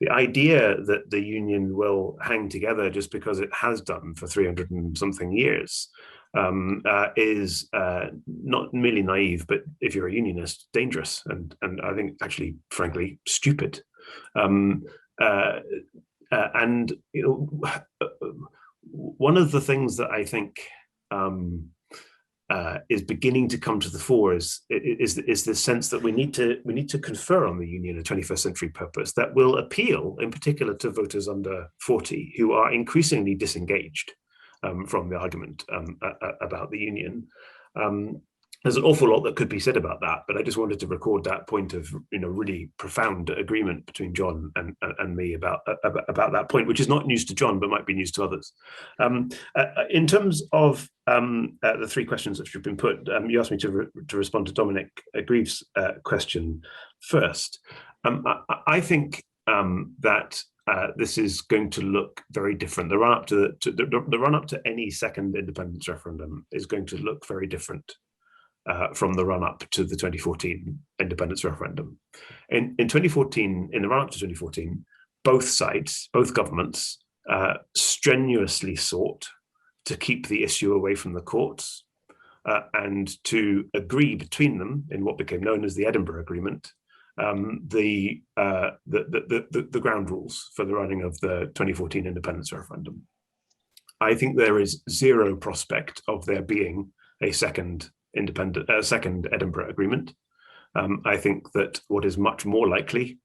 idea that the union will hang together just because it has done for 300 and something years is not merely naive, but if you're a unionist, dangerous, and I think actually, frankly, stupid. And you know, one of the things that I think is beginning to come to the fore is the sense that we need to confer on the union a 21st century purpose that will appeal, in particular, to voters under 40 who are increasingly disengaged from the argument about the union. There's an awful lot that could be said about that, but I just wanted to record that point of, you know, really profound agreement between John and me about that point, which is not news to John, but might be news to others. In terms of the three questions that have been put, you asked me to respond to Dominic Greaves' question first. I think that this is going to look very different. The run-up to any second independence referendum is going to look very different from the run-up to the 2014 independence referendum. In 2014, in the run-up to 2014, both sides, both governments, strenuously sought to keep the issue away from the courts and to agree between them in what became known as the Edinburgh Agreement, the ground rules for the running of the 2014 independence referendum. I think there is zero prospect of there being a second Edinburgh Agreement. I think that what is much more likely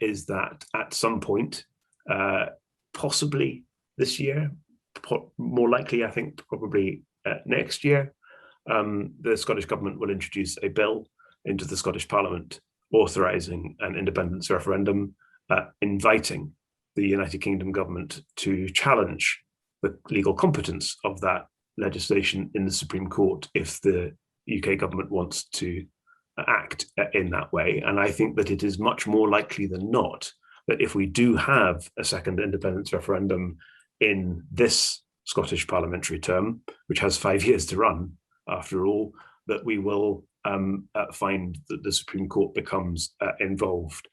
is that at some point, possibly this year, more likely, I think, probably next year, the Scottish Government will introduce a bill into the Scottish Parliament authorising an independence referendum, inviting the United Kingdom government to challenge the legal competence of that legislation in the Supreme Court if the UK government wants to act in that way. And I think that it is much more likely than not that if we do have a second independence referendum in this Scottish parliamentary term, which has 5 years to run after all, that we will find that the Supreme Court becomes involved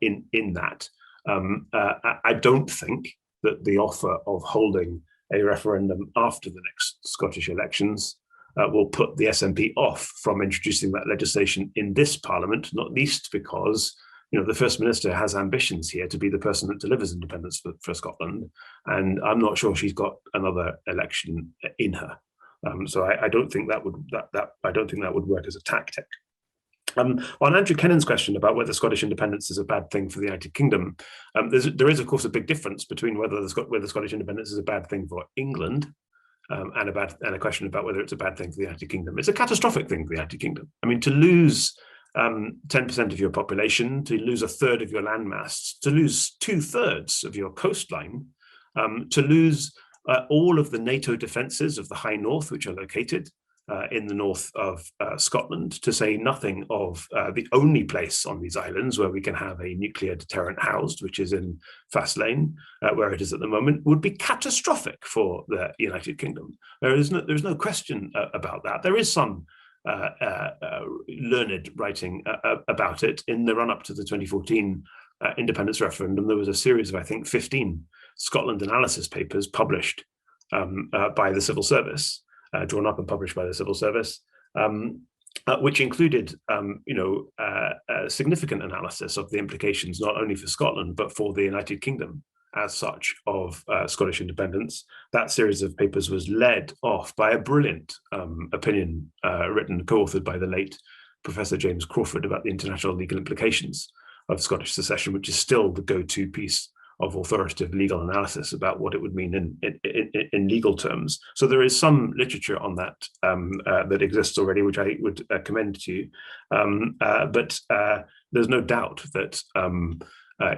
in that. I don't think that the offer of holding a referendum after the next Scottish elections will put the SNP off from introducing that legislation in this Parliament, not least because the First Minister has ambitions here to be the person that delivers independence for Scotland, and I'm not sure she's got another election in her. So I don't think that would work as a tactic. On Andrew Kennan's question about whether Scottish independence is a bad thing for the United Kingdom, there is of course a big difference between whether Scottish independence is a bad thing for England and a question about whether it's a bad thing for the United Kingdom. It's a catastrophic thing for the United Kingdom. I mean, to lose 10% of your population, to lose a third of your landmass, to lose 2/3 of your coastline, to lose all of the NATO defences of the High North, which are located in the north of Scotland, to say nothing of the only place on these islands where we can have a nuclear deterrent housed, which is in Fastlane, where it is at the moment, would be catastrophic for the United Kingdom. There's no question about that. There is some learned writing about it. In the run-up to the 2014 independence referendum, there was a series of, I think, 15 Scotland analysis papers published by the civil service, drawn up and published by the civil service, which included significant analysis of the implications not only for Scotland but for the United Kingdom as such of Scottish independence. That series of papers was led off by a brilliant opinion written, co-authored by the late Professor James Crawford, about the international legal implications of Scottish secession, which is still the go-to piece of authoritative legal analysis about what it would mean in legal terms. So there is some literature on that that exists already, which I would commend to you. But there's no doubt that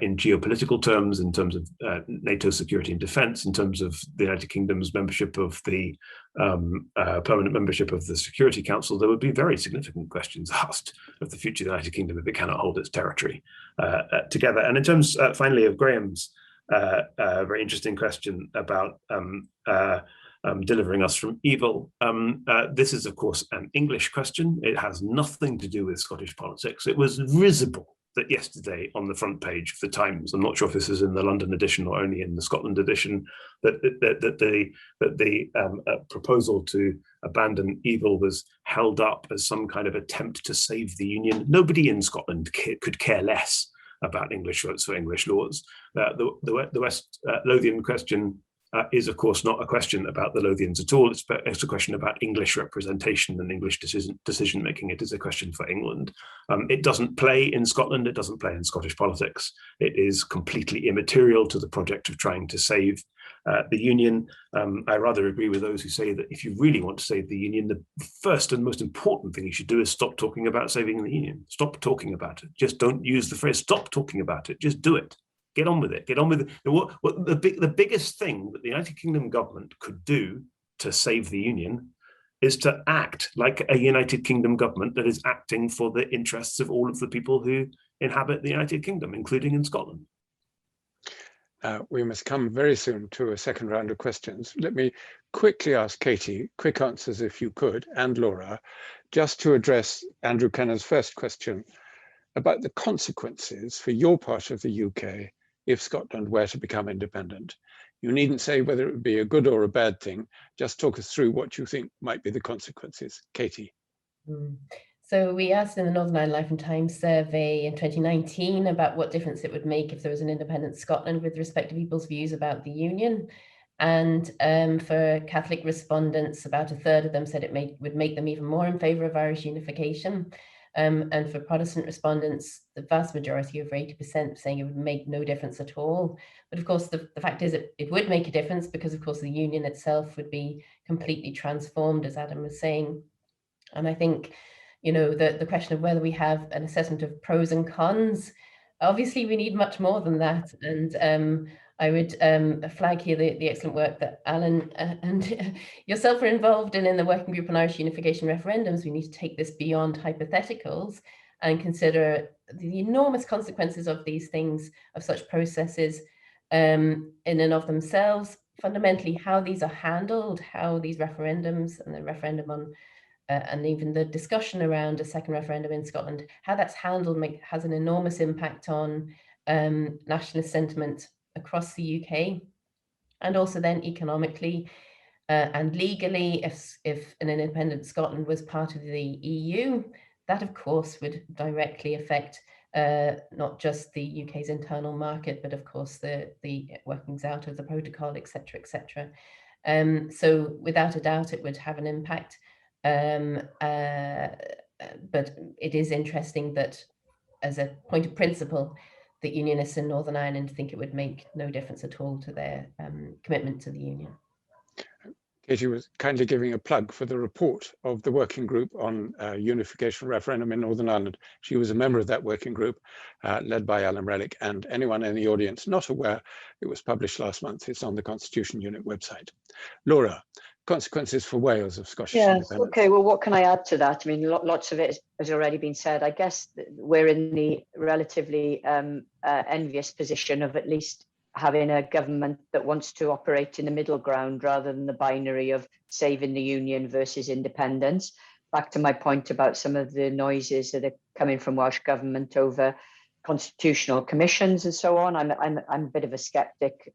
in geopolitical terms, in terms of NATO security and defence, in terms of the United Kingdom's membership of the permanent membership of the Security Council, there would be very significant questions asked of the future of the United Kingdom if it cannot hold its territory together. And in terms, finally, of Graham's very interesting question about delivering us from evil, this is, of course, an English question. It has nothing to do with Scottish politics. It was visible that yesterday on the front page of the Times, I'm not sure if this is in the London edition or only in the Scotland edition, that the proposal to abandon evil was held up as some kind of attempt to save the Union. Nobody in Scotland could care less about English votes for English laws. The West Lothian question is, of course, not a question about the Lothians at all. It's a question about English representation and English decision-making. It is a question for England. It doesn't play in Scotland. It doesn't play in Scottish politics. It is completely immaterial to the project of trying to save the Union. I rather agree with those who say that if you really want to save the Union, the first and most important thing you should do is stop talking about saving the Union. Stop talking about it. Just don't use the phrase, stop talking about it. Just do it. Get on with it. Get on with it. What the biggest thing that the United Kingdom government could do to save the Union is to act like a United Kingdom government that is acting for the interests of all of the people who inhabit the United Kingdom, including in Scotland. We must come very soon to a second round of questions. Let me quickly ask Katy, quick answers if you could, and Laura, just to address Andrew Kennan's first question about the consequences for your part of the UK if Scotland were to become independent. You needn't say whether it would be a good or a bad thing. Just talk us through what you think might be the consequences. Katy. So we asked in the Northern Ireland Life and Times survey in 2019 about what difference it would make if there was an independent Scotland with respect to people's views about the Union. And for Catholic respondents, about a third of them said it would make them even more in favour of Irish unification. And for Protestant respondents, the vast majority, over 80%, saying it would make no difference at all. But of course, the fact is it would make a difference because, of course, the Union itself would be completely transformed, as Adam was saying. And I think, the question of whether we have an assessment of pros and cons, obviously we need much more than that. And I would flag here the excellent work that Alan and yourself are involved in the Working Group on Irish Unification Referendums. We need to take this beyond hypotheticals and consider the enormous consequences of these things, of such processes in and of themselves, fundamentally how these are handled, how these referendums and the referendum on and even the discussion around a second referendum in Scotland, how that's handled has an enormous impact on nationalist sentiment across the UK, and also then economically and legally, if an independent Scotland was part of the EU, that of course would directly affect not just the UK's internal market, but of course the workings out of the protocol, etc., etc. So without a doubt, it would have an impact. But it is interesting that, as a point of principle, the Unionists in Northern Ireland think it would make no difference at all to their commitment to the Union. Katy was kindly giving a plug for the report of the working group on unification referendum in Northern Ireland. She was a member of that working group led by Alan Relic, and anyone in the audience not aware, it was published last month. It's on the Constitution Unit website. Laura, consequences for Wales of Scottish independence. Okay, well, what can I add to that? I mean, lots of it has already been said. I guess we're in the relatively envious position of at least having a government that wants to operate in the middle ground rather than the binary of saving the union versus independence. Back to my point about some of the noises that are coming from Welsh government over constitutional commissions and so on. I'm a bit of a skeptic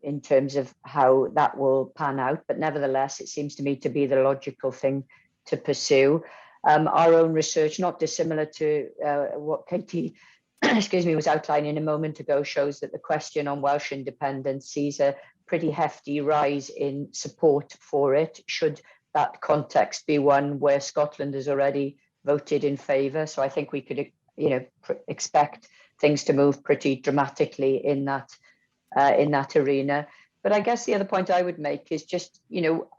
in terms of how that will pan out, but nevertheless, it seems to me to be the logical thing to pursue. Our own research, not dissimilar to what Katy was outlining a moment ago, shows that the question on Welsh independence sees a pretty hefty rise in support for it, should that context be one where Scotland has already voted in favour. So I think we could, expect things to move pretty dramatically in that arena. But I guess the other point I would make is just,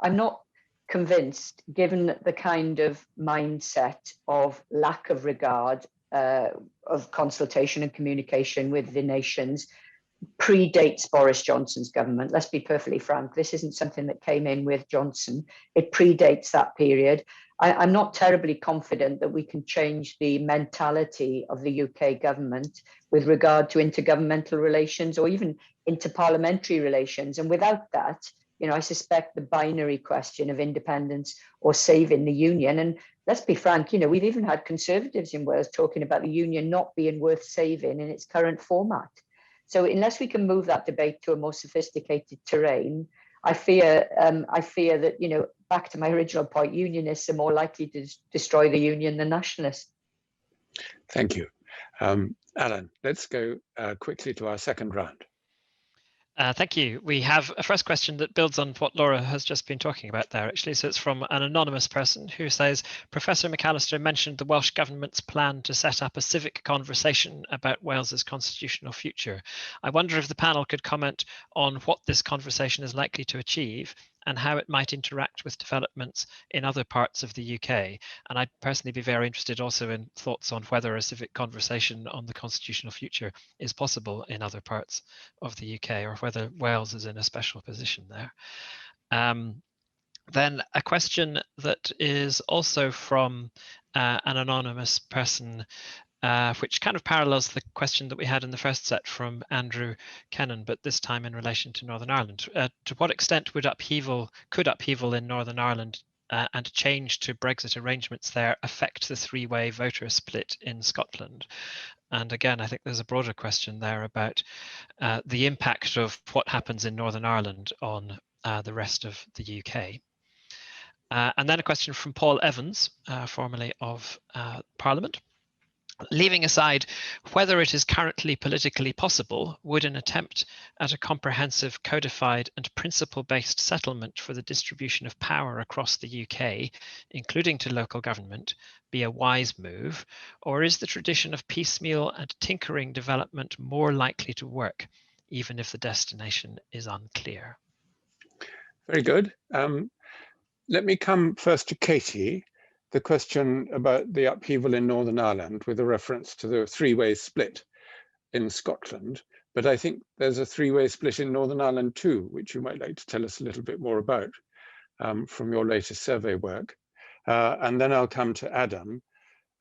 I'm not convinced, given the kind of mindset of lack of regard of consultation and communication with the nations predates Boris Johnson's government. Let's be perfectly frank, this isn't something that came in with Johnson. It predates that period. I'm not terribly confident that we can change the mentality of the UK government with regard to intergovernmental relations or even interparliamentary relations. And without that, I suspect the binary question of independence or saving the union, and let's be frank, we've even had Conservatives in Wales talking about the union not being worth saving in its current format. So unless we can move that debate to a more sophisticated terrain, I fear that, back to my original point, unionists are more likely to destroy the union than nationalists. Thank you. Alan, let's go quickly to our second round. Thank you. We have a first question that builds on what Laura has just been talking about there, actually. So it's from an anonymous person who says, Professor McAllister mentioned the Welsh government's plan to set up a civic conversation about Wales's constitutional future. I wonder if the panel could comment on what this conversation is likely to achieve and how it might interact with developments in other parts of the UK. And I'd personally be very interested also in thoughts on whether a civic conversation on the constitutional future is possible in other parts of the UK, or whether Wales is in a special position there. Then a question that is also from an anonymous person, which kind of parallels the question that we had in the first set from Andrew Kennan, but this time in relation to Northern Ireland. To what extent could upheaval in Northern Ireland and change to Brexit arrangements there affect the three-way voter split in Scotland? And again, I think there's a broader question there about the impact of what happens in Northern Ireland on the rest of the UK. And then a question from Paul Evans, formerly of Parliament. Leaving aside whether it is currently politically possible, would an attempt at a comprehensive, codified and principle-based settlement for the distribution of power across the UK, including to local government, be a wise move, or is the tradition of piecemeal and tinkering development more likely to work, even if the destination is unclear? Very good. Let me come first to Katy. The question about the upheaval in Northern Ireland with a reference to the three-way split in Scotland, but I think there's a three-way split in Northern Ireland too, which you might like to tell us a little bit more about from your latest survey work. And then I'll come to Adam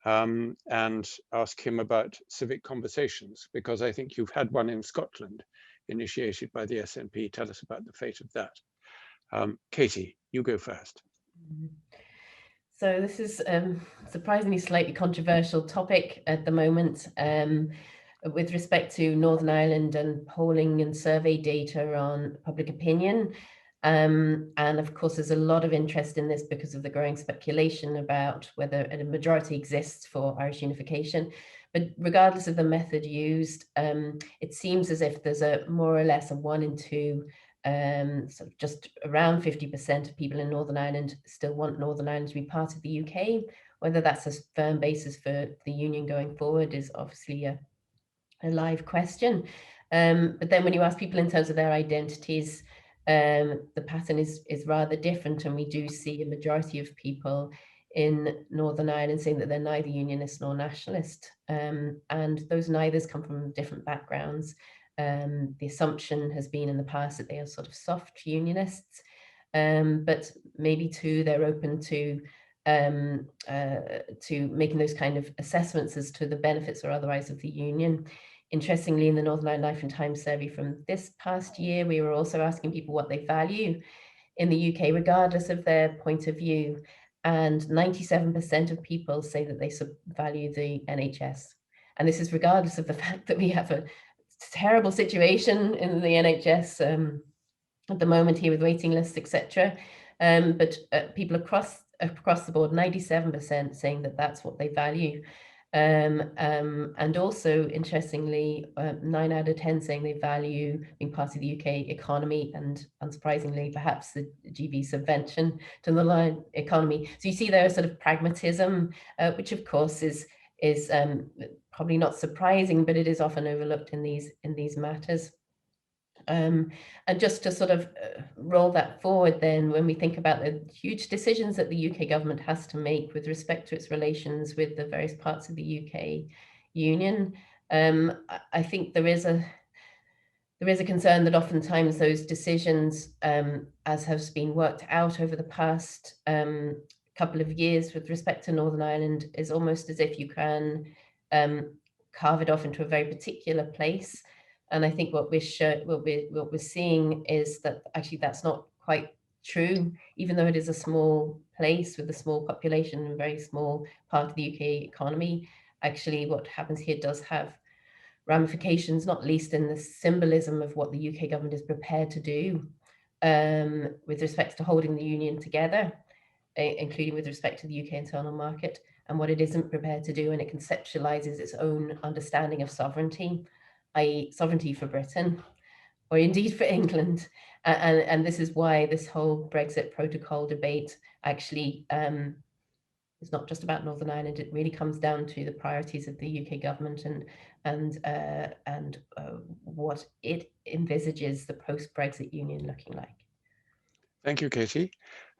and ask him about civic conversations, because I think you've had one in Scotland initiated by the SNP. Tell us about the fate of that. Katy, you go first. So this is surprisingly slightly controversial topic at the moment with respect to Northern Ireland and polling and survey data on public opinion. And of course, there's a lot of interest in this because of the growing speculation about whether a majority exists for Irish unification. But regardless of the method used, it seems as if there's a more or less a 1 in 2, sort of just around 50% of people in Northern Ireland still want Northern Ireland to be part of the UK. Whether that's a firm basis for the union going forward is obviously a live question. But then when you ask people in terms of their identities, the pattern is rather different, and we do see a majority of people in Northern Ireland saying that they're neither unionist nor nationalist, and those neithers come from different backgrounds. The assumption has been in the past that they are sort of soft unionists, but maybe too they're open to making those kind of assessments as to the benefits or otherwise of the union. Interestingly, in the Northern Ireland Life and Times survey from this past year, we were also asking people what they value in the UK, regardless of their point of view. And 97% of people say that they value the NHS. And this is regardless of the fact that we have a terrible situation in the NHS at the moment here with waiting lists, etc. But people across the board, 97% saying that that's what they value. And also, interestingly, 9 out of 10 saying they value being part of the UK economy, and unsurprisingly, perhaps the GB subvention to the line economy. So you see there a sort of pragmatism, which of course is probably not surprising, but it is often overlooked in these matters. And just to sort of roll that forward then, when we think about the huge decisions that the UK government has to make with respect to its relations with the various parts of the UK union, I think there is a concern that oftentimes those decisions, as has been worked out over the past couple of years with respect to Northern Ireland, is almost as if you can carve it off into a very particular place. And I think what we're seeing is that actually that's not quite true, even though it is a small place with a small population and very small part of the UK economy. Actually, what happens here does have ramifications, not least in the symbolism of what the UK government is prepared to do with respect to holding the union together, including with respect to the UK internal market, and what it isn't prepared to do when it conceptualizes its own understanding of sovereignty, i.e. sovereignty for Britain, or indeed for England. And this is why this whole Brexit protocol debate actually is not just about Northern Ireland. It really comes down to the priorities of the UK government and what it envisages the post-Brexit union looking like. Thank you, Katy.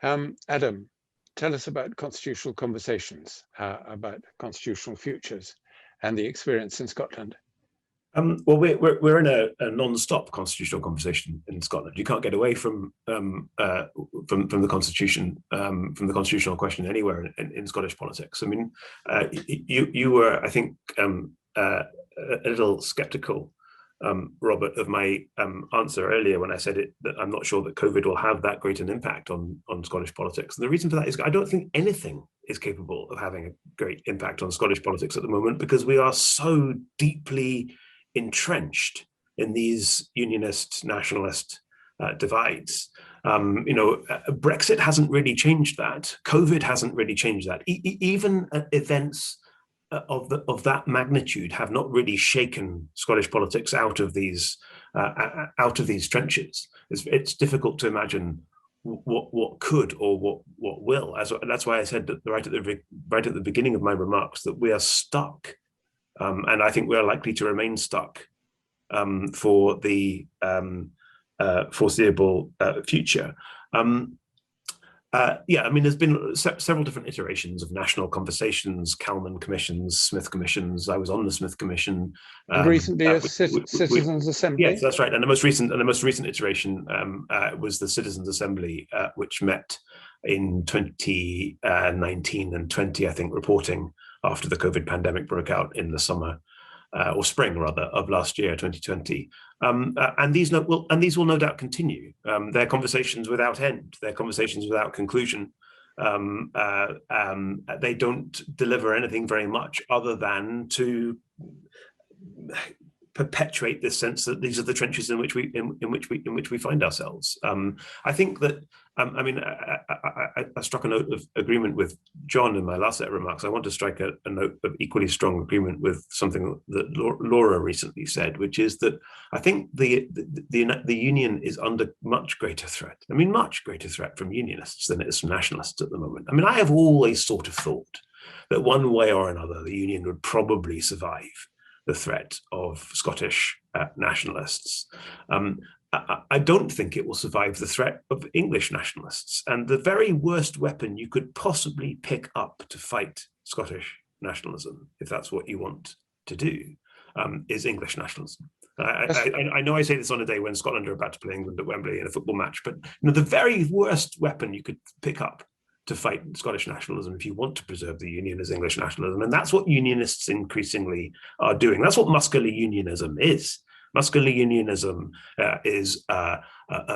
Adam, tell us about constitutional conversations, about constitutional futures and the experience in Scotland. Well, we're in a non-stop constitutional conversation in Scotland. You can't get away from the constitution, from the constitutional question anywhere in Scottish politics. I mean, you were, I think, a little sceptical, Robert, of my answer earlier when I said that I'm not sure that COVID will have that great an impact on Scottish politics. And the reason for that is I don't think anything is capable of having a great impact on Scottish politics at the moment, because we are so deeply entrenched in these unionist nationalist divides. Brexit hasn't really changed that. COVID hasn't really changed that. Even events of that magnitude have not really shaken Scottish politics out of these trenches. It's difficult to imagine what could or what will. That's why I said that right at the beginning of my remarks that we are stuck. And I think we are likely to remain stuck for the foreseeable future. Yeah, I mean, there's been several different iterations of national conversations, Calman commissions, Smith commissions. I was on the Smith Commission. And recently, a Citizens' Assembly. Yes, that's right. And the most recent iteration was the Citizens' Assembly, which met in 2019 and 20, I think, reporting after the COVID pandemic broke out in the summer or spring rather of last year, 2020. And these will no doubt continue. They're conversations without end. They're conversations without conclusion. They don't deliver anything very much other than to perpetuate this sense that these are the trenches in which we find ourselves. I think that I mean I struck a note of agreement with John in my last set of remarks. I want to strike a note of equally strong agreement with something that Laura recently said, which is that I think the union is under much greater threat. I mean, much greater threat from unionists than it is from nationalists at the moment. I mean, I have always sort of thought that one way or another the union would probably survive the threat of Scottish nationalists. I don't think it will survive the threat of English nationalists. And the very worst weapon you could possibly pick up to fight Scottish nationalism, if that's what you want to do, is English nationalism. I know I say this on a day when Scotland are about to play England at Wembley in a football match, but the very worst weapon you could pick up to fight Scottish nationalism, if you want to preserve the union, as English nationalism. And that's what unionists increasingly are doing. That's what muscular unionism is. Muscular unionism is a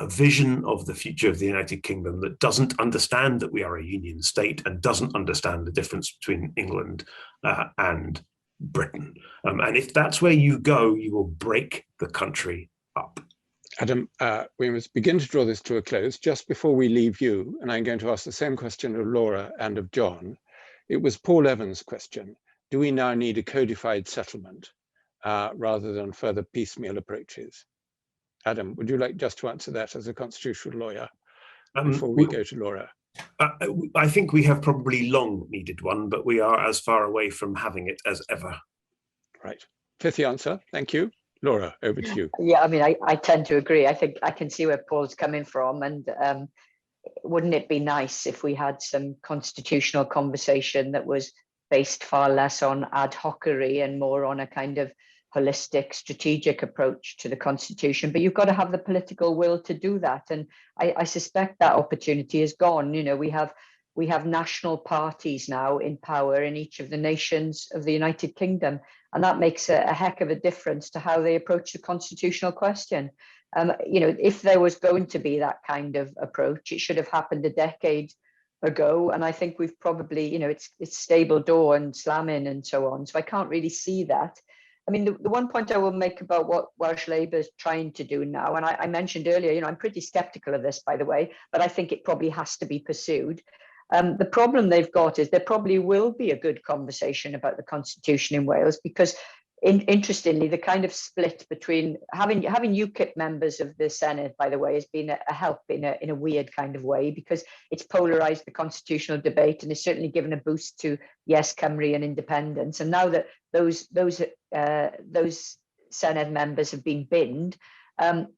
vision of the future of the United Kingdom that doesn't understand that we are a union state and doesn't understand the difference between England and Britain. And if that's where you go, you will break the country up. Adam, we must begin to draw this to a close. Just before we leave you, and I'm going to ask the same question of Laura and of John, it was Paul Evans' question. Do we now need a codified settlement rather than further piecemeal approaches? Adam, would you like just to answer that as a constitutional lawyer before we go to Laura? I think we have probably long needed one, but we are as far away from having it as ever. Right. Pithy answer. Thank you. Laura, over to you. Yeah, I mean, I tend to agree. I think I can see where Paul's coming from, and wouldn't it be nice if we had some constitutional conversation that was based far less on ad hocery and more on a kind of holistic, strategic approach to the Constitution? But you've got to have the political will to do that, and I suspect that opportunity is gone. You know, we have national parties now in power in each of the nations of the United Kingdom. And that makes a heck of a difference to how they approach the constitutional question. You know, if there was going to be that kind of approach, it should have happened a decade ago. And I think we've probably, you know, it's stable door and slamming and so on. So I can't really see that. I mean, the one point I will make about what Welsh Labour is trying to do now, and I mentioned earlier, you know, I'm pretty skeptical of this, by the way, but I think it probably has to be pursued. The problem they've got is there probably will be a good conversation about the Constitution in Wales, because interestingly, the kind of split between having UKIP members of the Senate, by the way, has been a help in a weird kind of way, because it's polarised the constitutional debate and has certainly given a boost to Yes Cymru and independence. And now that those Senate members have been binned,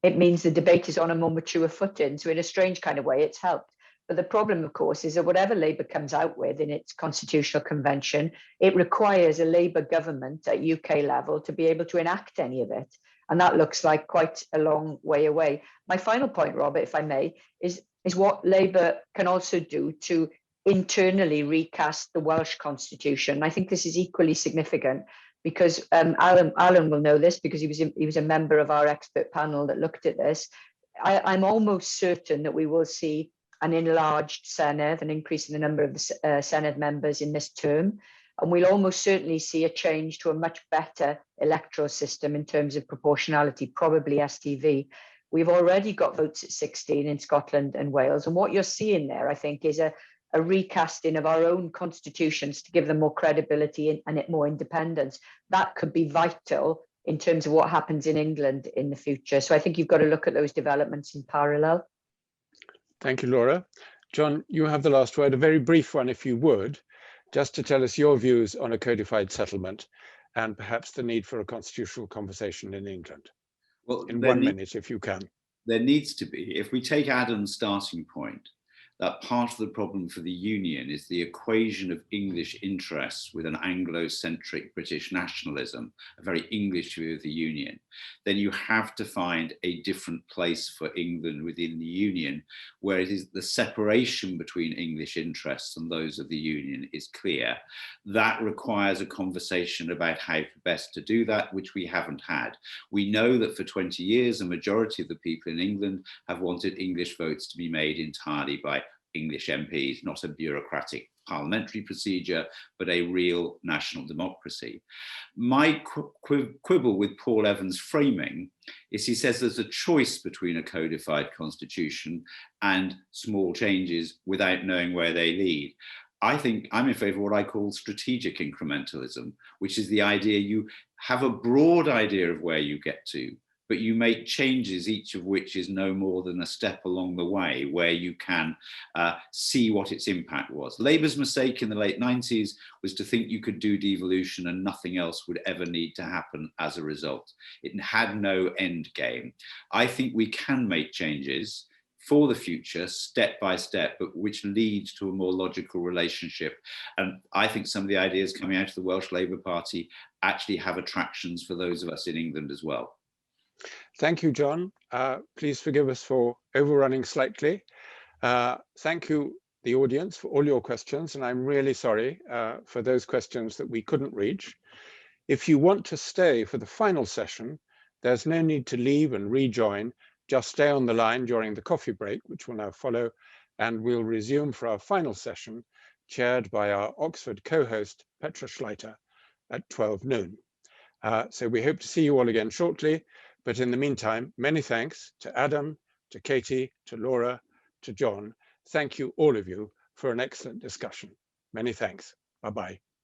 it means the debate is on a more mature footing. So in a strange kind of way, it's helped. But the problem, of course, is that whatever Labour comes out with in its constitutional convention, it requires a Labour government at UK level to be able to enact any of it. And that looks like quite a long way away. My final point, Robert, if I may, is what Labour can also do to internally recast the Welsh constitution. I think this is equally significant, because Alan will know this, because he was a member of our expert panel that looked at this. I'm almost certain that we will see an enlarged Senedd, an increase in the number of the Senedd members in this term. And we'll almost certainly see a change to a much better electoral system in terms of proportionality, probably STV. We've already got votes at 16 in Scotland and Wales. And what you're seeing there, I think, is a recasting of our own constitutions to give them more credibility and more independence. That could be vital in terms of what happens in England in the future. So I think you've got to look at those developments in parallel. Thank you, Laura. John, you have the last word, a very brief one, if you would, just to tell us your views on a codified settlement and perhaps the need for a constitutional conversation in England. Well, in 1 minute, if you can. There needs to be. If we take Adam's starting point, that part of the problem for the union is the equation of English interests with an Anglo-centric British nationalism, a very English view of the union, then you have to find a different place for England within the union, where it is the separation between English interests and those of the union is clear. That requires a conversation about how best to do that, which we haven't had. We know that for 20 years, a majority of the people in England have wanted English votes to be made entirely by English MPs, not a bureaucratic parliamentary procedure, but a real national democracy. My quibble with Paul Evans' framing is he says there's a choice between a codified constitution and small changes without knowing where they lead. I think I'm in favor of what I call strategic incrementalism, which is the idea you have a broad idea of where you get to, but you make changes, each of which is no more than a step along the way where you can see what its impact was. Labour's mistake in the late 90s was to think you could do devolution and nothing else would ever need to happen as a result. It had no end game. I think we can make changes for the future, step by step, but which leads to a more logical relationship. And I think some of the ideas coming out of the Welsh Labour Party actually have attractions for those of us in England as well. Thank you, John. Please forgive us for overrunning slightly. Thank you, the audience, for all your questions. And I'm really sorry for those questions that we couldn't reach. If you want to stay for the final session, there's no need to leave and rejoin. Just stay on the line during the coffee break, which will now follow, and we'll resume for our final session, chaired by our Oxford co-host, Petra Schleiter, at 12 noon. So we hope to see you all again shortly. But in the meantime, many thanks to Adam, to Katy, to Laura, to John. Thank you, all of you, for an excellent discussion. Many thanks. Bye-bye.